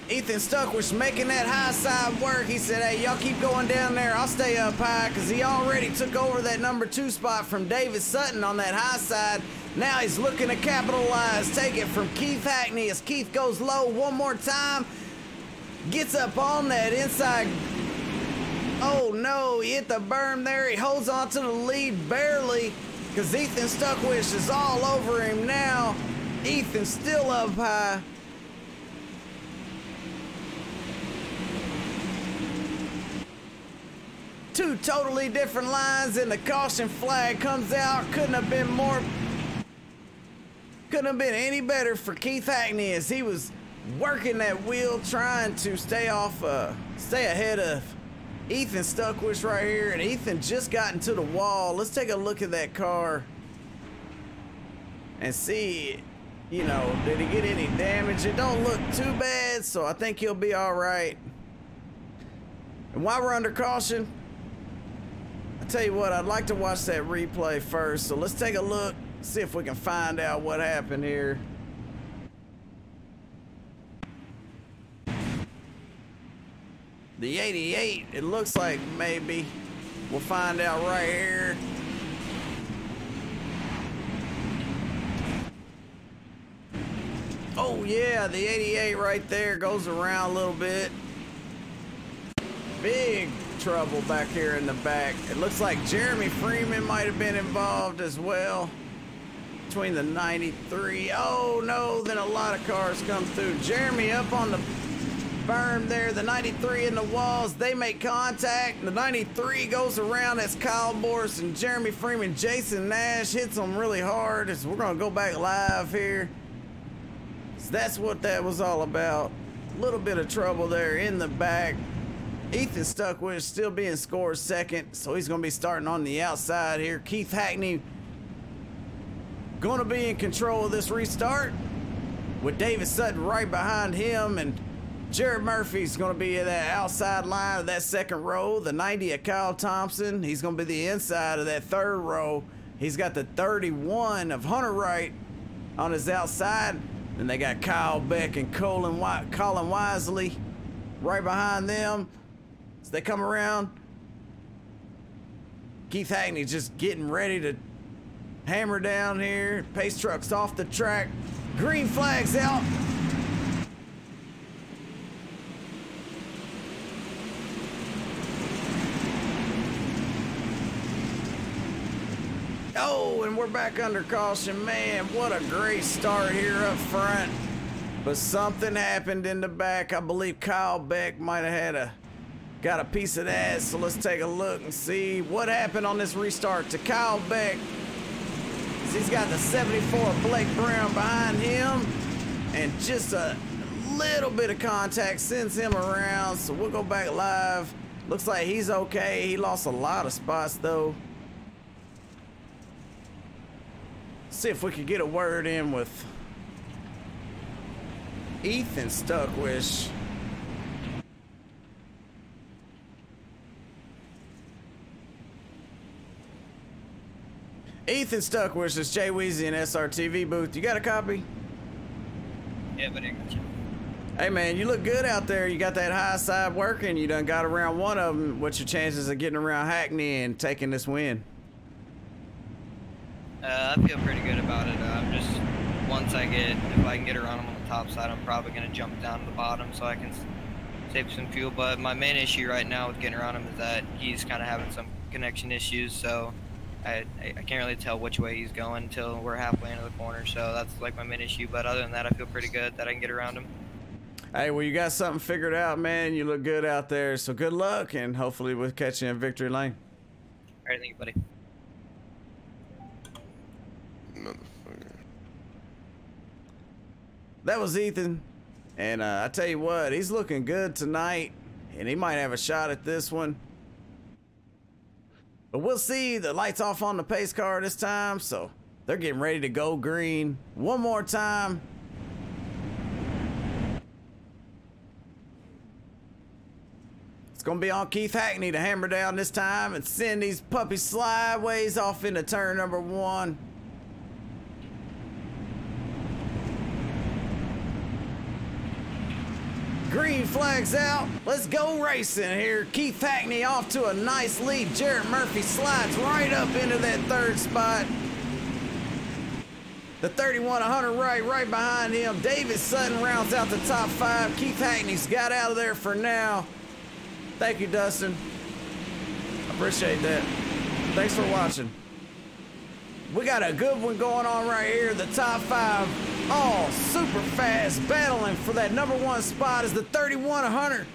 Ethan Stuck was making that high side work. He said, hey, y'all keep going down there. I'll stay up high, because he already took over that number 2 spot from David Sutton on that high side. Now he's looking to capitalize, take it from Keith Hackney as Keith goes low one more time. Gets up on that inside. Oh no, he hit the berm there. He holds on to the lead barely, because Ethan Stuckwish is all over him now. Ethan's still up high. Two totally different lines, and the caution flag comes out. Couldn't have been any better for Keith Hackney as he was working that wheel, trying to stay ahead of Ethan Stuckwish right here. And Ethan just got into the wall. Let's take a look at that car and see, you know, did he get any damage? It don't look too bad, so I think he'll be all right. And while we're under caution, tell you what, I'd like to watch that replay first, so let's take a look, see if we can find out what happened here. The 88, it looks like maybe. We'll find out right here. Oh yeah, the 88 right there goes around a little bit. Big trouble back here in the back. It looks like Jeremy Freeman might have been involved as well between the 93. Oh no, then a lot of cars come through. Jeremy up on the berm there, the 93 in the walls, they make contact. The 93 goes around. That's Kyle Morris and Jeremy Freeman. Jason Nash hits them really hard. We're gonna go back live here. So that's what that was all about. A little bit of trouble there in the back. Ethan Stuckwish still being scored second, so he's going to be starting on the outside here. Keith Hackney going to be in control of this restart with David Sutton right behind him, and Jarrett Murphy's going to be in that outside line of that second row. The 90 of Kyle Thompson, he's going to be the inside of that third row. He's got the 31 of Hunter Wright on his outside. Then they got Kyle Beck and Colin Wisely right behind them. As they come around, Keith Hackney just getting ready to hammer down here. Pace truck's off the track. Green flag's out. Oh, and we're back under caution. Man, what a great start here up front. But something happened in the back. I believe Kyle Beck might have got a piece of that. So let's take a look and see what happened on this restart to Kyle Beck. He's got the 74 Blake Brown behind him, and just a little bit of contact sends him around. So we'll go back live. Looks like he's okay. He lost a lot of spots though. See if we could get a word in with Ethan Stuckwish. Ethan Stuckwish is Jay Weezy in SRTV booth. You got a copy? Yeah, but I got you. Hey man, you look good out there. You got that high side working. You done got around one of them. What's your chances of getting around Hackney and taking this win? I feel pretty good about it. Just once if I can get around him on the top side, I'm probably going to jump down to the bottom so I can save some fuel. But my main issue right now with getting around him is that he's kind of having some connection issues. So I can't really tell which way he's going until we're halfway into the corner. So that's like my main issue. But other than that, I feel pretty good that I can get around him. Hey, well, you got something figured out, man. You look good out there. So good luck, and hopefully we'll catch you in victory lane. All right, thank you, buddy. Motherfucker. That was Ethan, and I tell you what, he's looking good tonight, and he might have a shot at this one. But we'll see. The light's off on the pace car this time, so they're getting ready to go green one more time. It's gonna be on Keith Hackney to hammer down this time and send these puppies sideways off into turn number 1. Green flags out. Let's go racing here. Keith Hackney off to a nice lead. Jarrett Murphy slides right up into that 3rd spot. The 31 Hunter right behind him. David Sutton rounds out the top 5. Keith Hackney's got out of there for now. Thank you, Dustin. I appreciate that. Thanks for watching. We got a good one going on right here. The top 5, all super fast, battling for that number 1 spot as the 31 Hunter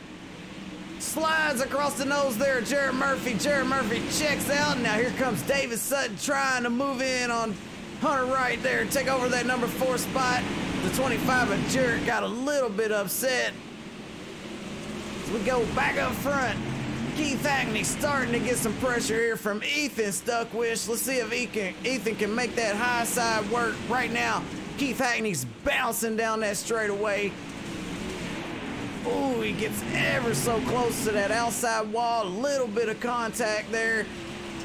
slides across the nose there. Jarrett Murphy. Jarrett Murphy checks out. Now here comes David Sutton trying to move in on Hunter right there and take over that number 4 spot. The 25 of Jarrett got a little bit upset. We go back up front. Keith Hackney starting to get some pressure here from Ethan Stuckwish. Let's see if Ethan can make that high side work. Right now, Keith Hackney's bouncing down that straightaway. Ooh, he gets ever so close to that outside wall. A little bit of contact there.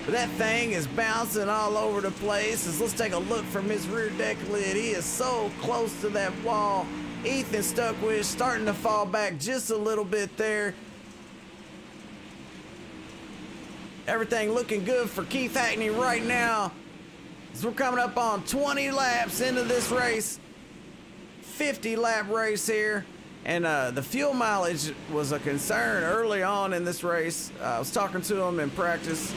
But that thing is bouncing all over the place. Let's take a look from his rear deck lid. He is so close to that wall. Ethan Stuckwish starting to fall back just a little bit there. Everything looking good for Keith Hackney right now as we're coming up on 20 laps into this race. 50 lap race here. And the fuel mileage was a concern early on in this race. I was talking to them in practice,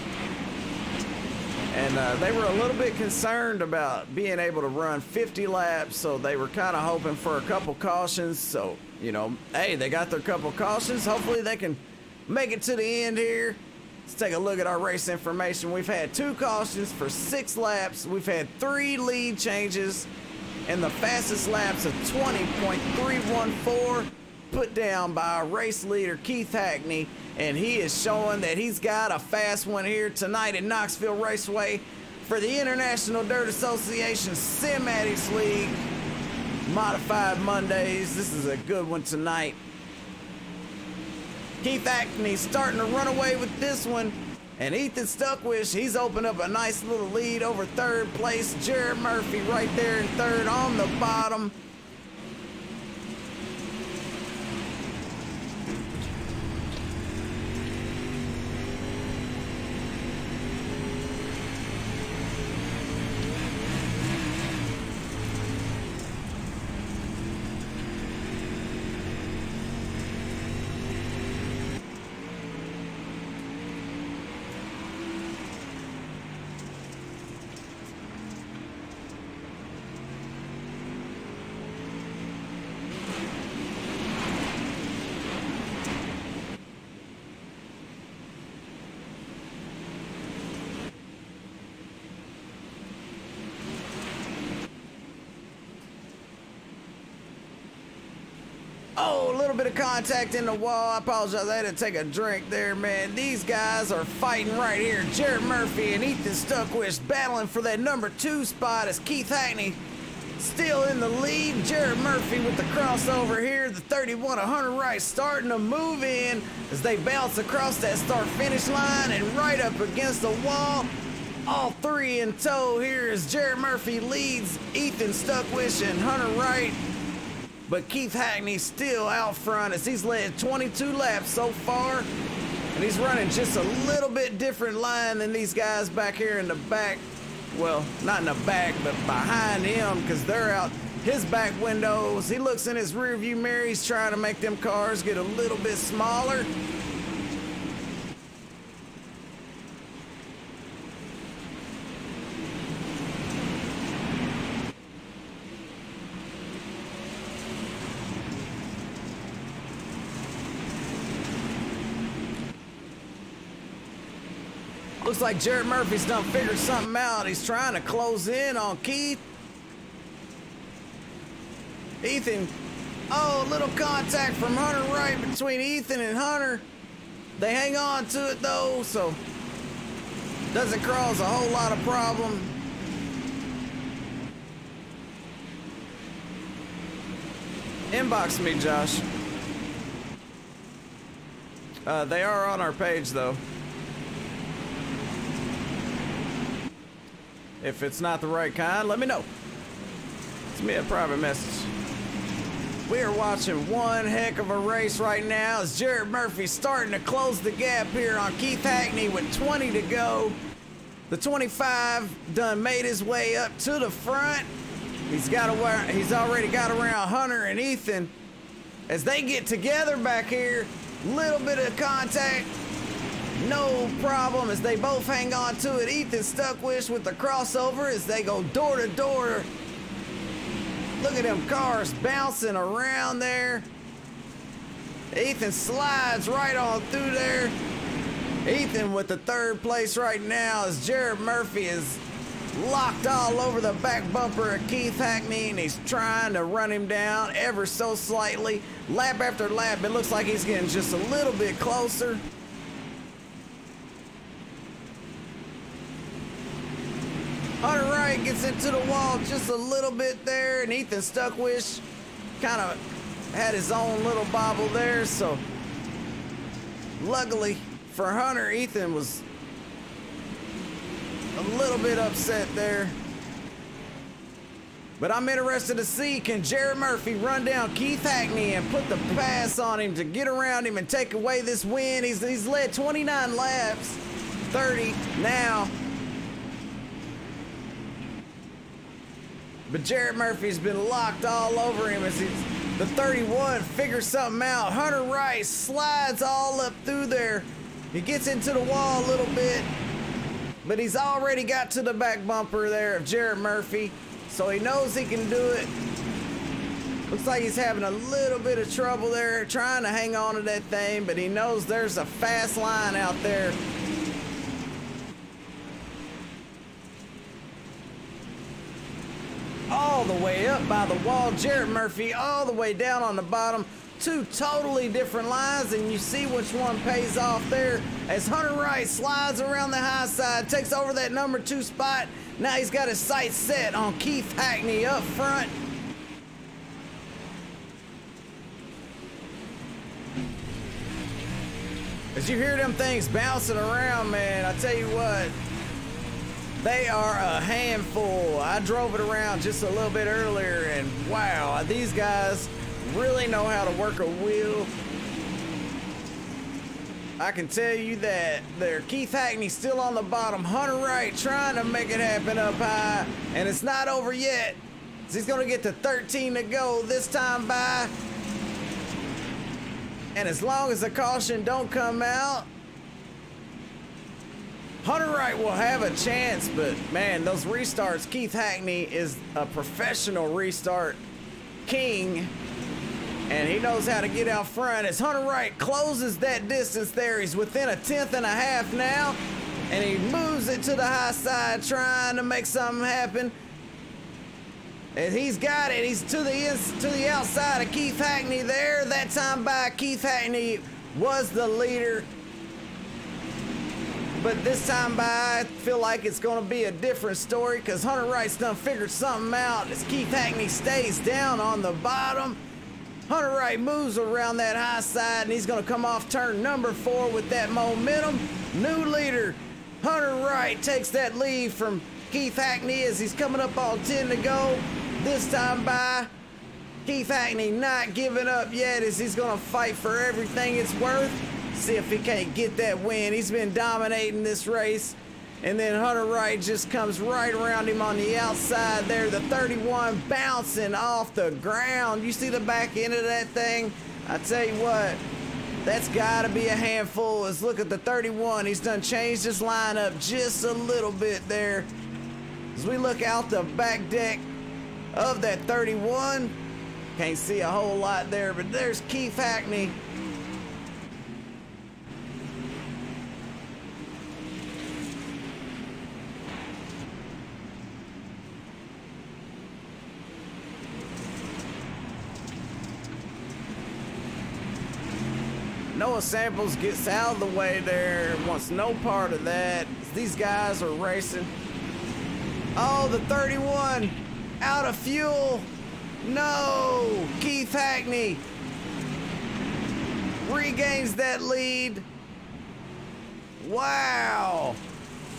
and they were a little bit concerned about being able to run 50 laps, so they were kind of hoping for a couple cautions. So, you know, hey, they got their couple cautions. Hopefully they can make it to the end here. Let's take a look at our race information. We've had 2 cautions for 6 laps. We've had 3 lead changes, and the fastest laps of 20.314 put down by our race leader, Keith Hackney. And he is showing that he's got a fast one here tonight at Knoxville Raceway for the International Dirt Association SIMADDICTS League Modified Mondays. This is a good one tonight. Keith Hackney starting to run away with this one. And Ethan Stuckwish, he's opened up a nice little lead over 3rd place. Jarrett Murphy right there in 3rd on the bottom. Oh, a little bit of contact in the wall. I apologize. I had to take a drink there, man. These guys are fighting right here. Jarrett Murphy and Ethan Stuckwish battling for that number 2 spot as Keith Hackney still in the lead. Jarrett Murphy with the crossover here. The 31 Hunter right starting to move in as they bounce across that start-finish line and right up against the wall. All 3 in tow here as Jarrett Murphy leads Ethan Stuckwish and Hunter Wright. but Keith Hackney's still out front as he's led 22 laps so far, and he's running just a little bit different line than these guys back here in the back. Well, not in the back, but behind him, because they're out his back windows. He looks in his rearview mirror. He's trying to make them cars get a little bit smaller. Looks like Jarrett Murphy's done figured something out. He's trying to close in on Keith. Ethan, oh, little contact from Hunter Wright between Ethan and Hunter. They hang on to it though, so doesn't cause a whole lot of problem. Inbox me, Josh. They are on our page though. If it's not the right kind, let me know. Send me a private message. We are watching one heck of a race right now as Jarrett Murphy's starting to close the gap here on Keith Hackney with 20 to go. The 25 done made his way up to the front. He's already got around Hunter and Ethan as they get together back here. Little bit of contact. No problem as they both hang on to it. Ethan Stuckwish with the crossover as they go door to door. Look at them cars bouncing around there. Ethan slides right on through there. Ethan with the third place right now as Jarrett Murphy is locked all over the back bumper of Keith Hackney, and he's trying to run him down ever so slightly. Lap after lap, it looks like he's getting just a little bit closer. Hunter Wright gets into the wall just a little bit there, and Ethan Stuckwish kind of had his own little bobble there, so luckily for Hunter, Ethan was a little bit upset there. But I'm interested to see, can Jarrett Murphy run down Keith Hackney and put the pass on him to get around him and take away this win? He's led 29 laps, 30 now. But Jarrett Murphy's been locked all over him as the 31 figures something out. Hunter Wright slides all up through there. He gets into the wall a little bit, but he's already got to the back bumper there of Jarrett Murphy, so he knows he can do it. Looks like he's having a little bit of trouble there trying to hang on to that thing, but he knows there's a fast line out there. All the way up by the wall, Jarrett Murphy all the way down on the bottom. Two totally different lines, and you see which one pays off there as Hunter Wright slides around the high side, takes over that number 2 spot. Now he's got his sights set on Keith Hackney up front. As you hear them things bouncing around, man, I tell you what, they are a handful. I drove it around just a little bit earlier, and wow, these guys really know how to work a wheel. I can tell you that there. Keith Hackney still on the bottom. Hunter Wright trying to make it happen up high, and it's not over yet. He's going to get to 13 to go this time by. And as long as the caution don't come out, Hunter Wright will have a chance. But man, those restarts, Keith Hackney is a professional restart king, and he knows how to get out front. As Hunter Wright closes that distance there, he's within a 10th and a half now, and he moves it to the high side trying to make something happen. And he's got it. He's to the outside of Keith Hackney there. That time by, Keith Hackney was the leader. But this time by, I feel like it's going to be a different story because Hunter Wright's done figured something out as Keith Hackney stays down on the bottom. Hunter Wright moves around that high side, and he's going to come off turn number 4 with that momentum. New leader, Hunter Wright takes that lead from Keith Hackney as he's coming up on 10 to go. This time by, Keith Hackney not giving up yet as he's gonna fight for everything it's worth. See if he can't get that win. He's been dominating this race. And then Hunter Wright just comes right around him on the outside there. The 31 bouncing off the ground. You see the back end of that thing? I tell you what, that's gotta be a handful. Let's look at the 31. He's done changed his lineup just a little bit there. As we look out the back deck of that 31, can't see a whole lot there, but there's Keith Hackney. Noah Samples gets out of the way there, wants no part of that. These guys are racing. Oh, the 31 out of fuel. No, Keith Hackney regains that lead. Wow.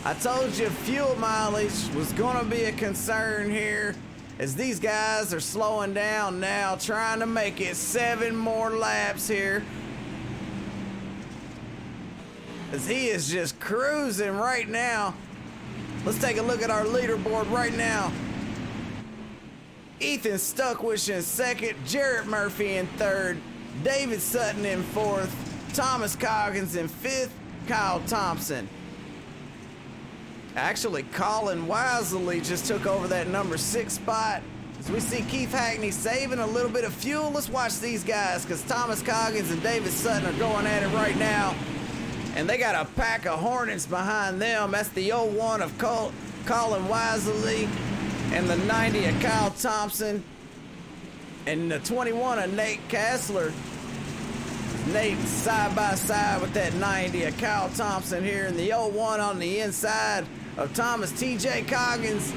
I told you fuel mileage was gonna be a concern here as these guys are slowing down now, trying to make it 7 more laps here. As he is just cruising right now. Let's take a look at our leaderboard right now. Ethan Stuckwish in second, Jarrett Murphy in third, David Sutton in fourth, Thomas Coggins in fifth, Kyle Thompson. Actually, Colin Wisely just took over that number 6 spot. As we see Keith Hackney saving a little bit of fuel, let's watch these guys because Thomas Coggins and David Sutton are going at it right now. And they got a pack of Hornets behind them. That's the 01 of Colin Wisely and the 90 of Kyle Thompson and the 21 of Nate Kassler. Nate side by side with that 90 of Kyle Thompson here, and the 01 on the inside of Thomas TJ Coggins.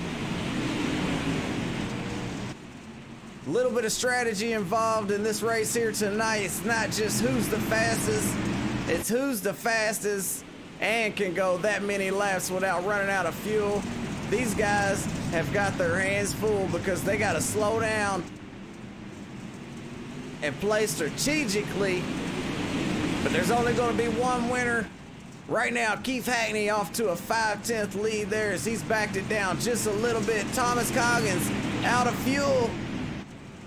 A little bit of strategy involved in this race here tonight. It's not just who's the fastest. It's who's the fastest and can go that many laps without running out of fuel. These guys have got their hands full because they got to slow down and play strategically. But there's only going to be one winner. Right now, Keith Hackney off to a 5/10 lead there as he's backed it down just a little bit. Thomas Coggins out of fuel.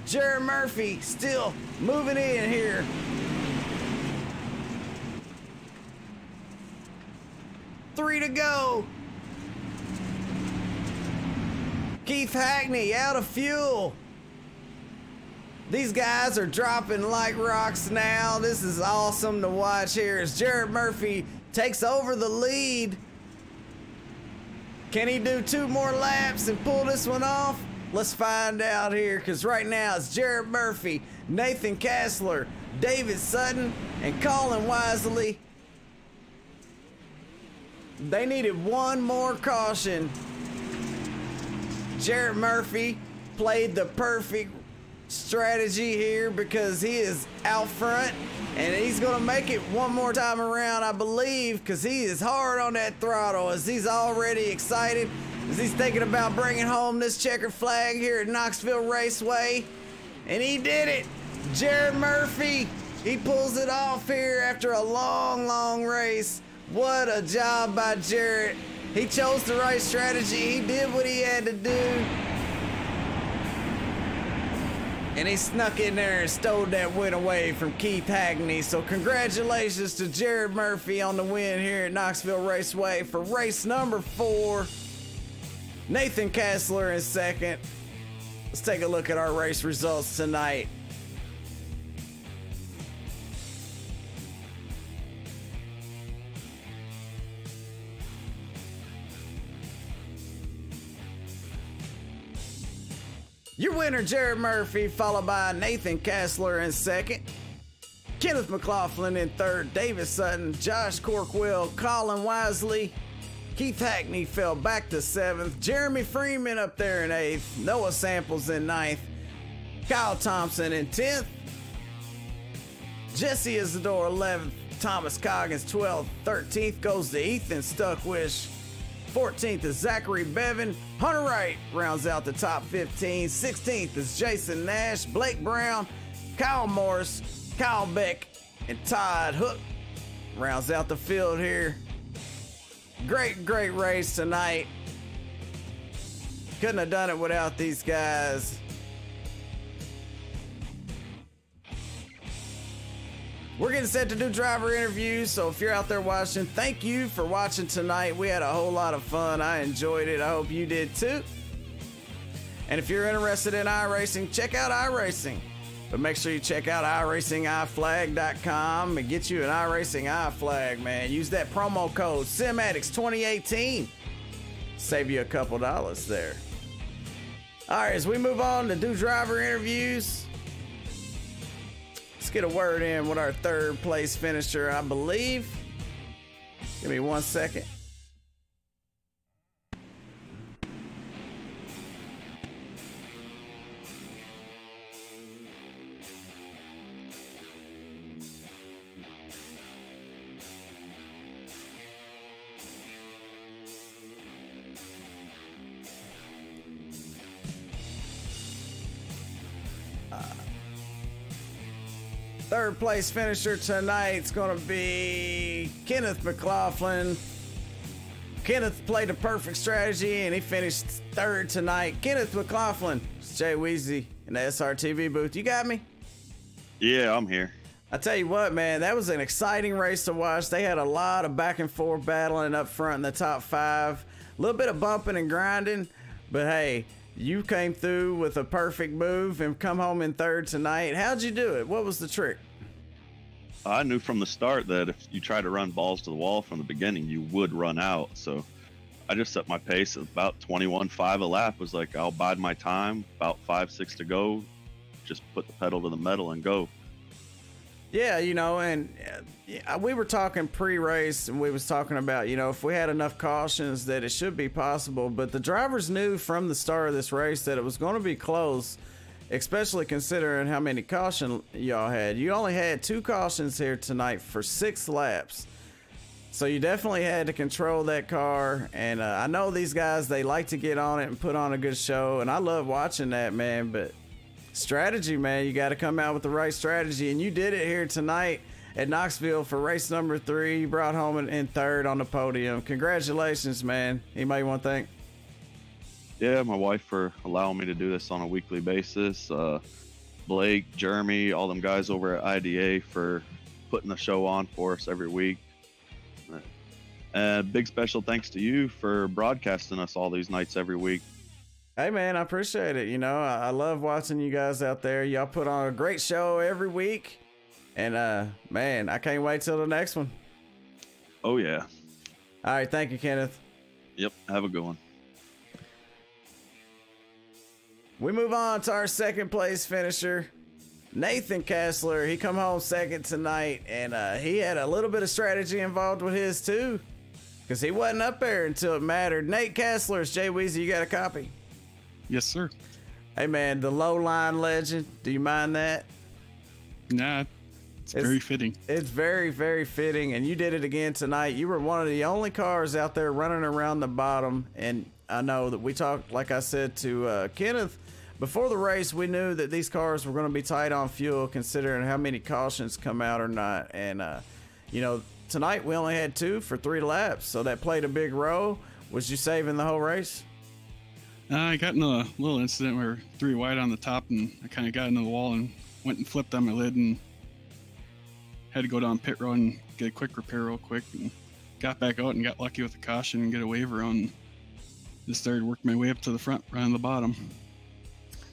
Jarrett Murphy still moving in here. Three to go. Keith Hackney out of fuel. These guys are dropping like rocks now. This is awesome to watch here as Jarrett Murphy takes over the lead. Can he do 2 more laps and pull this one off? Let's find out here because right now it's Jarrett Murphy, Nathan Kassler, David Sutton, and Colin Wisely. They needed one more caution. Jarrett Murphy played the perfect strategy here because he is out front and he's gonna make it one more time around, I believe, because he is hard on that throttle as he's already excited as he's thinking about bringing home this checkered flag here at Knoxville Raceway. And he did it. Jarrett Murphy, he pulls it off here after a long race. What a job by Jarrett. He chose the right strategy. He did what he had to do. And he snuck in there and stole that win away from Keith Hackney. So congratulations to Jarrett Murphy on the win here at Knoxville Raceway for race number 4. Nathan Kassler in second. Let's take a look at our race results tonight. Your winner, Jarrett Murphy, followed by Nathan Kassler in second. Kenneth McLaughlin in third. David Sutton, Josh Corkwell, Colin Wisely. Keith Hackney fell back to 7th. Jeremy Freeman up there in 8th. Noah Samples in 9th. Kyle Thompson in 10th. Jesse Isidore 11th. Thomas Coggins 12th. 13th goes to Ethan Stuckwish. 14th is Zachary Bevan. Hunter Wright rounds out the top 15. 16th is Jason Nash, Blake Brown, Kyle Morris, Kyle Beck, and Todd Hook rounds out the field here. Great race tonight. Couldn't have done it without these guys. We're getting set to do driver interviews, so if you're out there watching, thank you for watching tonight. We had a whole lot of fun. I enjoyed it. I hope you did too. And if you're interested in iRacing, check out iRacing. But make sure you check out iRacingIFlag.com and get you an iRacing iFlag, man. Use that promo code SIMADDICTS 2018. Save you a couple dollars there. All right, as we move on to do driver interviews, let's get a word in with our third place finisher, I believe. Give me 1 second. Third place finisher tonight's going to be Kenneth McLaughlin. Kenneth played the perfect strategy and he finished third tonight. Kenneth McLaughlin, it's Jay Weezy in the SRTV booth. You got me? Yeah, I'm here. I tell you what, man, that was an exciting race to watch. They had a lot of back and forth battling up front in the top 5. A little bit of bumping and grinding, but hey, you came through with a perfect move and come home in third tonight. How'd you do it? What was the trick? I knew from the start that if you try to run balls to the wall from the beginning, you would run out. So I just set my pace at about 21.5 a lap. Was like, I'll bide my time, about 5-6 to go. Just put the pedal to the metal and go. Yeah, you know, and we were talking pre-race, and we was talking about, you know, if we had enough cautions that it should be possible. But the drivers knew from the start of this race that it was going to be close, especially considering how many cautions y'all had. You only had 2 cautions here tonight for 6 laps. So you definitely had to control that car. And I know these guys, they like to get on it and put on a good show. And I love watching that, man. But strategy, man, you got to come out with the right strategy. And you did it here tonight at Knoxville for race number 3. You brought home in third on the podium. Congratulations, man. Anybody want to thank? Yeah, my wife for allowing me to do this on a weekly basis. Blake, Jeremy, all them guys over at IDA for putting the show on for us every week. Big special thanks to you for broadcasting us all these nights every week. Hey, man, I appreciate it. You know, I love watching you guys out there. Y'all put on a great show every week. And, man, I can't wait till the next one. Oh, yeah. All right. Thank you, Kenneth. Yep. Have a good one. We move on to our second place finisher, Nathan Kessler. He come home second tonight, and he had a little bit of strategy involved with his too, because he wasn't up there until it mattered. Nate Kessler's Jay Weezy. You got a copy? Yes, sir. Hey, man, the low line legend. Do you mind that? Nah, it's very fitting. It's very, very fitting, and you did it again tonight. You were one of the only cars out there running around the bottom, and I know that we talked, like I said to Kenneth, before the race, we knew that these cars were going to be tight on fuel considering how many cautions come out or not. And, you know, tonight we only had 2 for 3 laps, so that played a big role. Was you saving the whole race? I got in a little incident where 3 wide on the top, and I kind of got into the wall and went and flipped on my lid and had to go down pit road and get a quick repair real quick. And got back out and got lucky with the caution and get a waiver on. Just started working my way up to the front, running the bottom.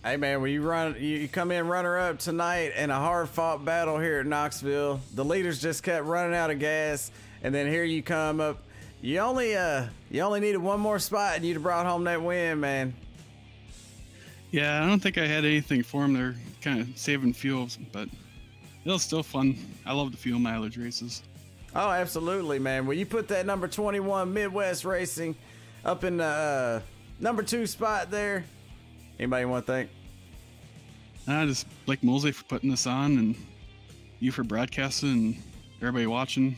Hey, man, when you come in runner-up tonight in a hard-fought battle here at Knoxville. The leaders just kept running out of gas, and then here you come up. You only needed 1 more spot, and you'd have brought home that win, man. Yeah, I don't think I had anything for them. They're kind of saving fuel, but it was still fun. I love the fuel mileage races. Oh, absolutely, man. Well, you put that number 21 Midwest Racing up in the number 2 spot there. Anybody want to thank? Just Blake Mosley for putting this on, and you for broadcasting, and everybody watching.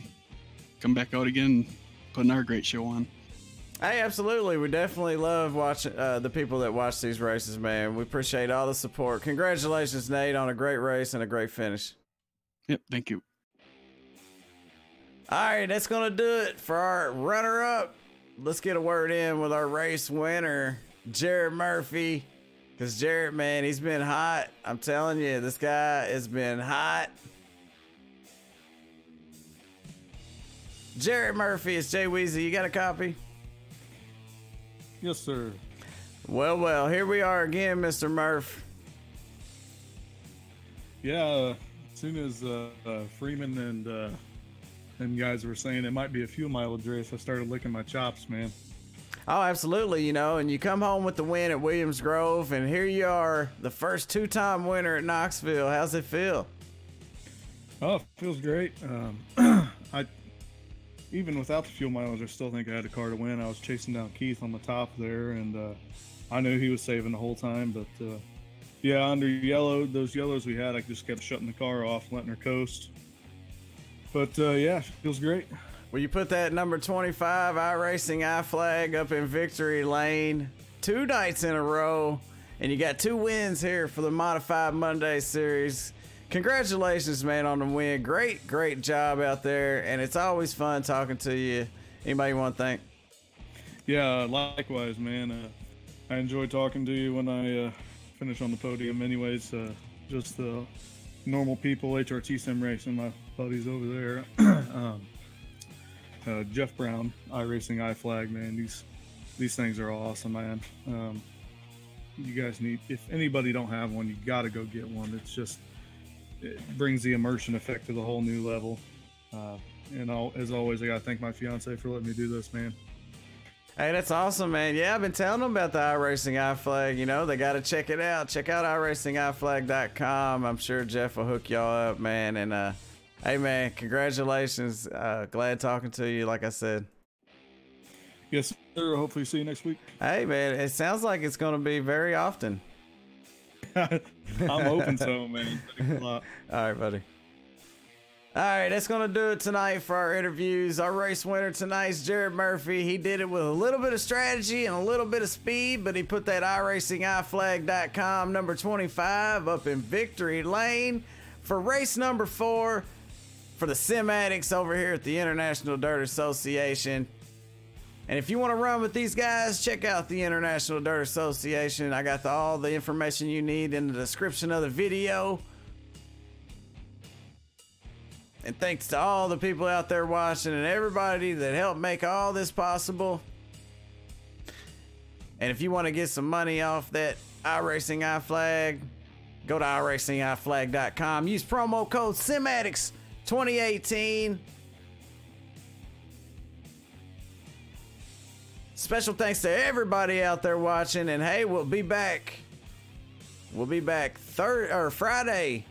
Come back out again and put another great show on. Hey, absolutely. We definitely love watching the people that watch these races, man. We appreciate all the support. Congratulations, Nate, on a great race and a great finish. Yep, thank you. All right, that's going to do it for our runner-up. Let's get a word in with our race winner, Jarrett Murphy. Because Jarrett, man, he's been hot. I'm telling you, this guy has been hot. Jarrett Murphy, it's Jay Weezy. You got a copy? Yes, sir. Well, here we are again, Mr. Murph. Yeah, as soon as Freeman and them guys were saying it might be a fuel mileage race, I started licking my chops, man. Oh, absolutely, you know, and you come home with the win at Williams Grove, and here you are, the first two-time winner at Knoxville. How's it feel? Oh, it feels great. Even without the fuel mileage, I still think I had a car to win. I was chasing down Keith on the top there, and I knew he was saving the whole time. But yeah, under those yellows we had, I just kept shutting the car off, letting her coast. But yeah, it feels great. Well, you put that number 25 iRacing iFlag up in victory lane 2 nights in a row, and you got 2 wins here for the Modified Monday Series. Congratulations, man, on the win. Great job out there, and it's always fun talking to you. Anybody you want to thank? Yeah, likewise, man. I enjoy talking to you when I finish on the podium. Anyways, just the normal people, HRT Sim Racing, my buddies over there. Jeff Brown, iRacing iFlag, man. These things are awesome, man. You guys need, if anybody don't have one, you got to go get one. It's just, it brings the immersion effect to the whole new level. And as always, I gotta thank my fiance for letting me do this, man. Hey, that's awesome, man. Yeah, I've been telling them about the iRacing iFlag. You know, they got to check it out. Check out iRacingIFlag.com. I'm sure Jeff will hook y'all up, man. And hey, man, congratulations. Glad talking to you, like I said. Yes, sir. Hopefully see you next week. Hey, man, it sounds like it's going to be very often. I'm hoping so, man. Thanks a lot. All right, buddy. All right, that's going to do it tonight for our interviews. Our race winner tonight is Jarrett Murphy. He did it with a little bit of strategy and a little bit of speed, but he put that iRacingIFlag.com number 25 up in victory lane for race number 4 for the Sim Addicts over here at the International Dirt Association. And if you want to run with these guys, check out the International Dirt Association. I got all the information you need in the description of the video. And thanks to all the people out there watching and everybody that helped make all this possible. And if you want to get some money off that iRacing iFlag, go to iRacingIFlag.com. Use promo code SIMADDICTS 2018. Special thanks to everybody out there watching, and hey, we'll be back. We'll be back Friday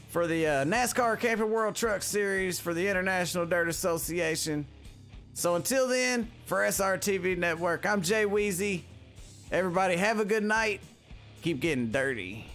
for the NASCAR Camping World Truck Series for the International Dirt Association. So until then, for SRTV Network, I'm Jay Weezy. Everybody have a good night. Keep getting dirty.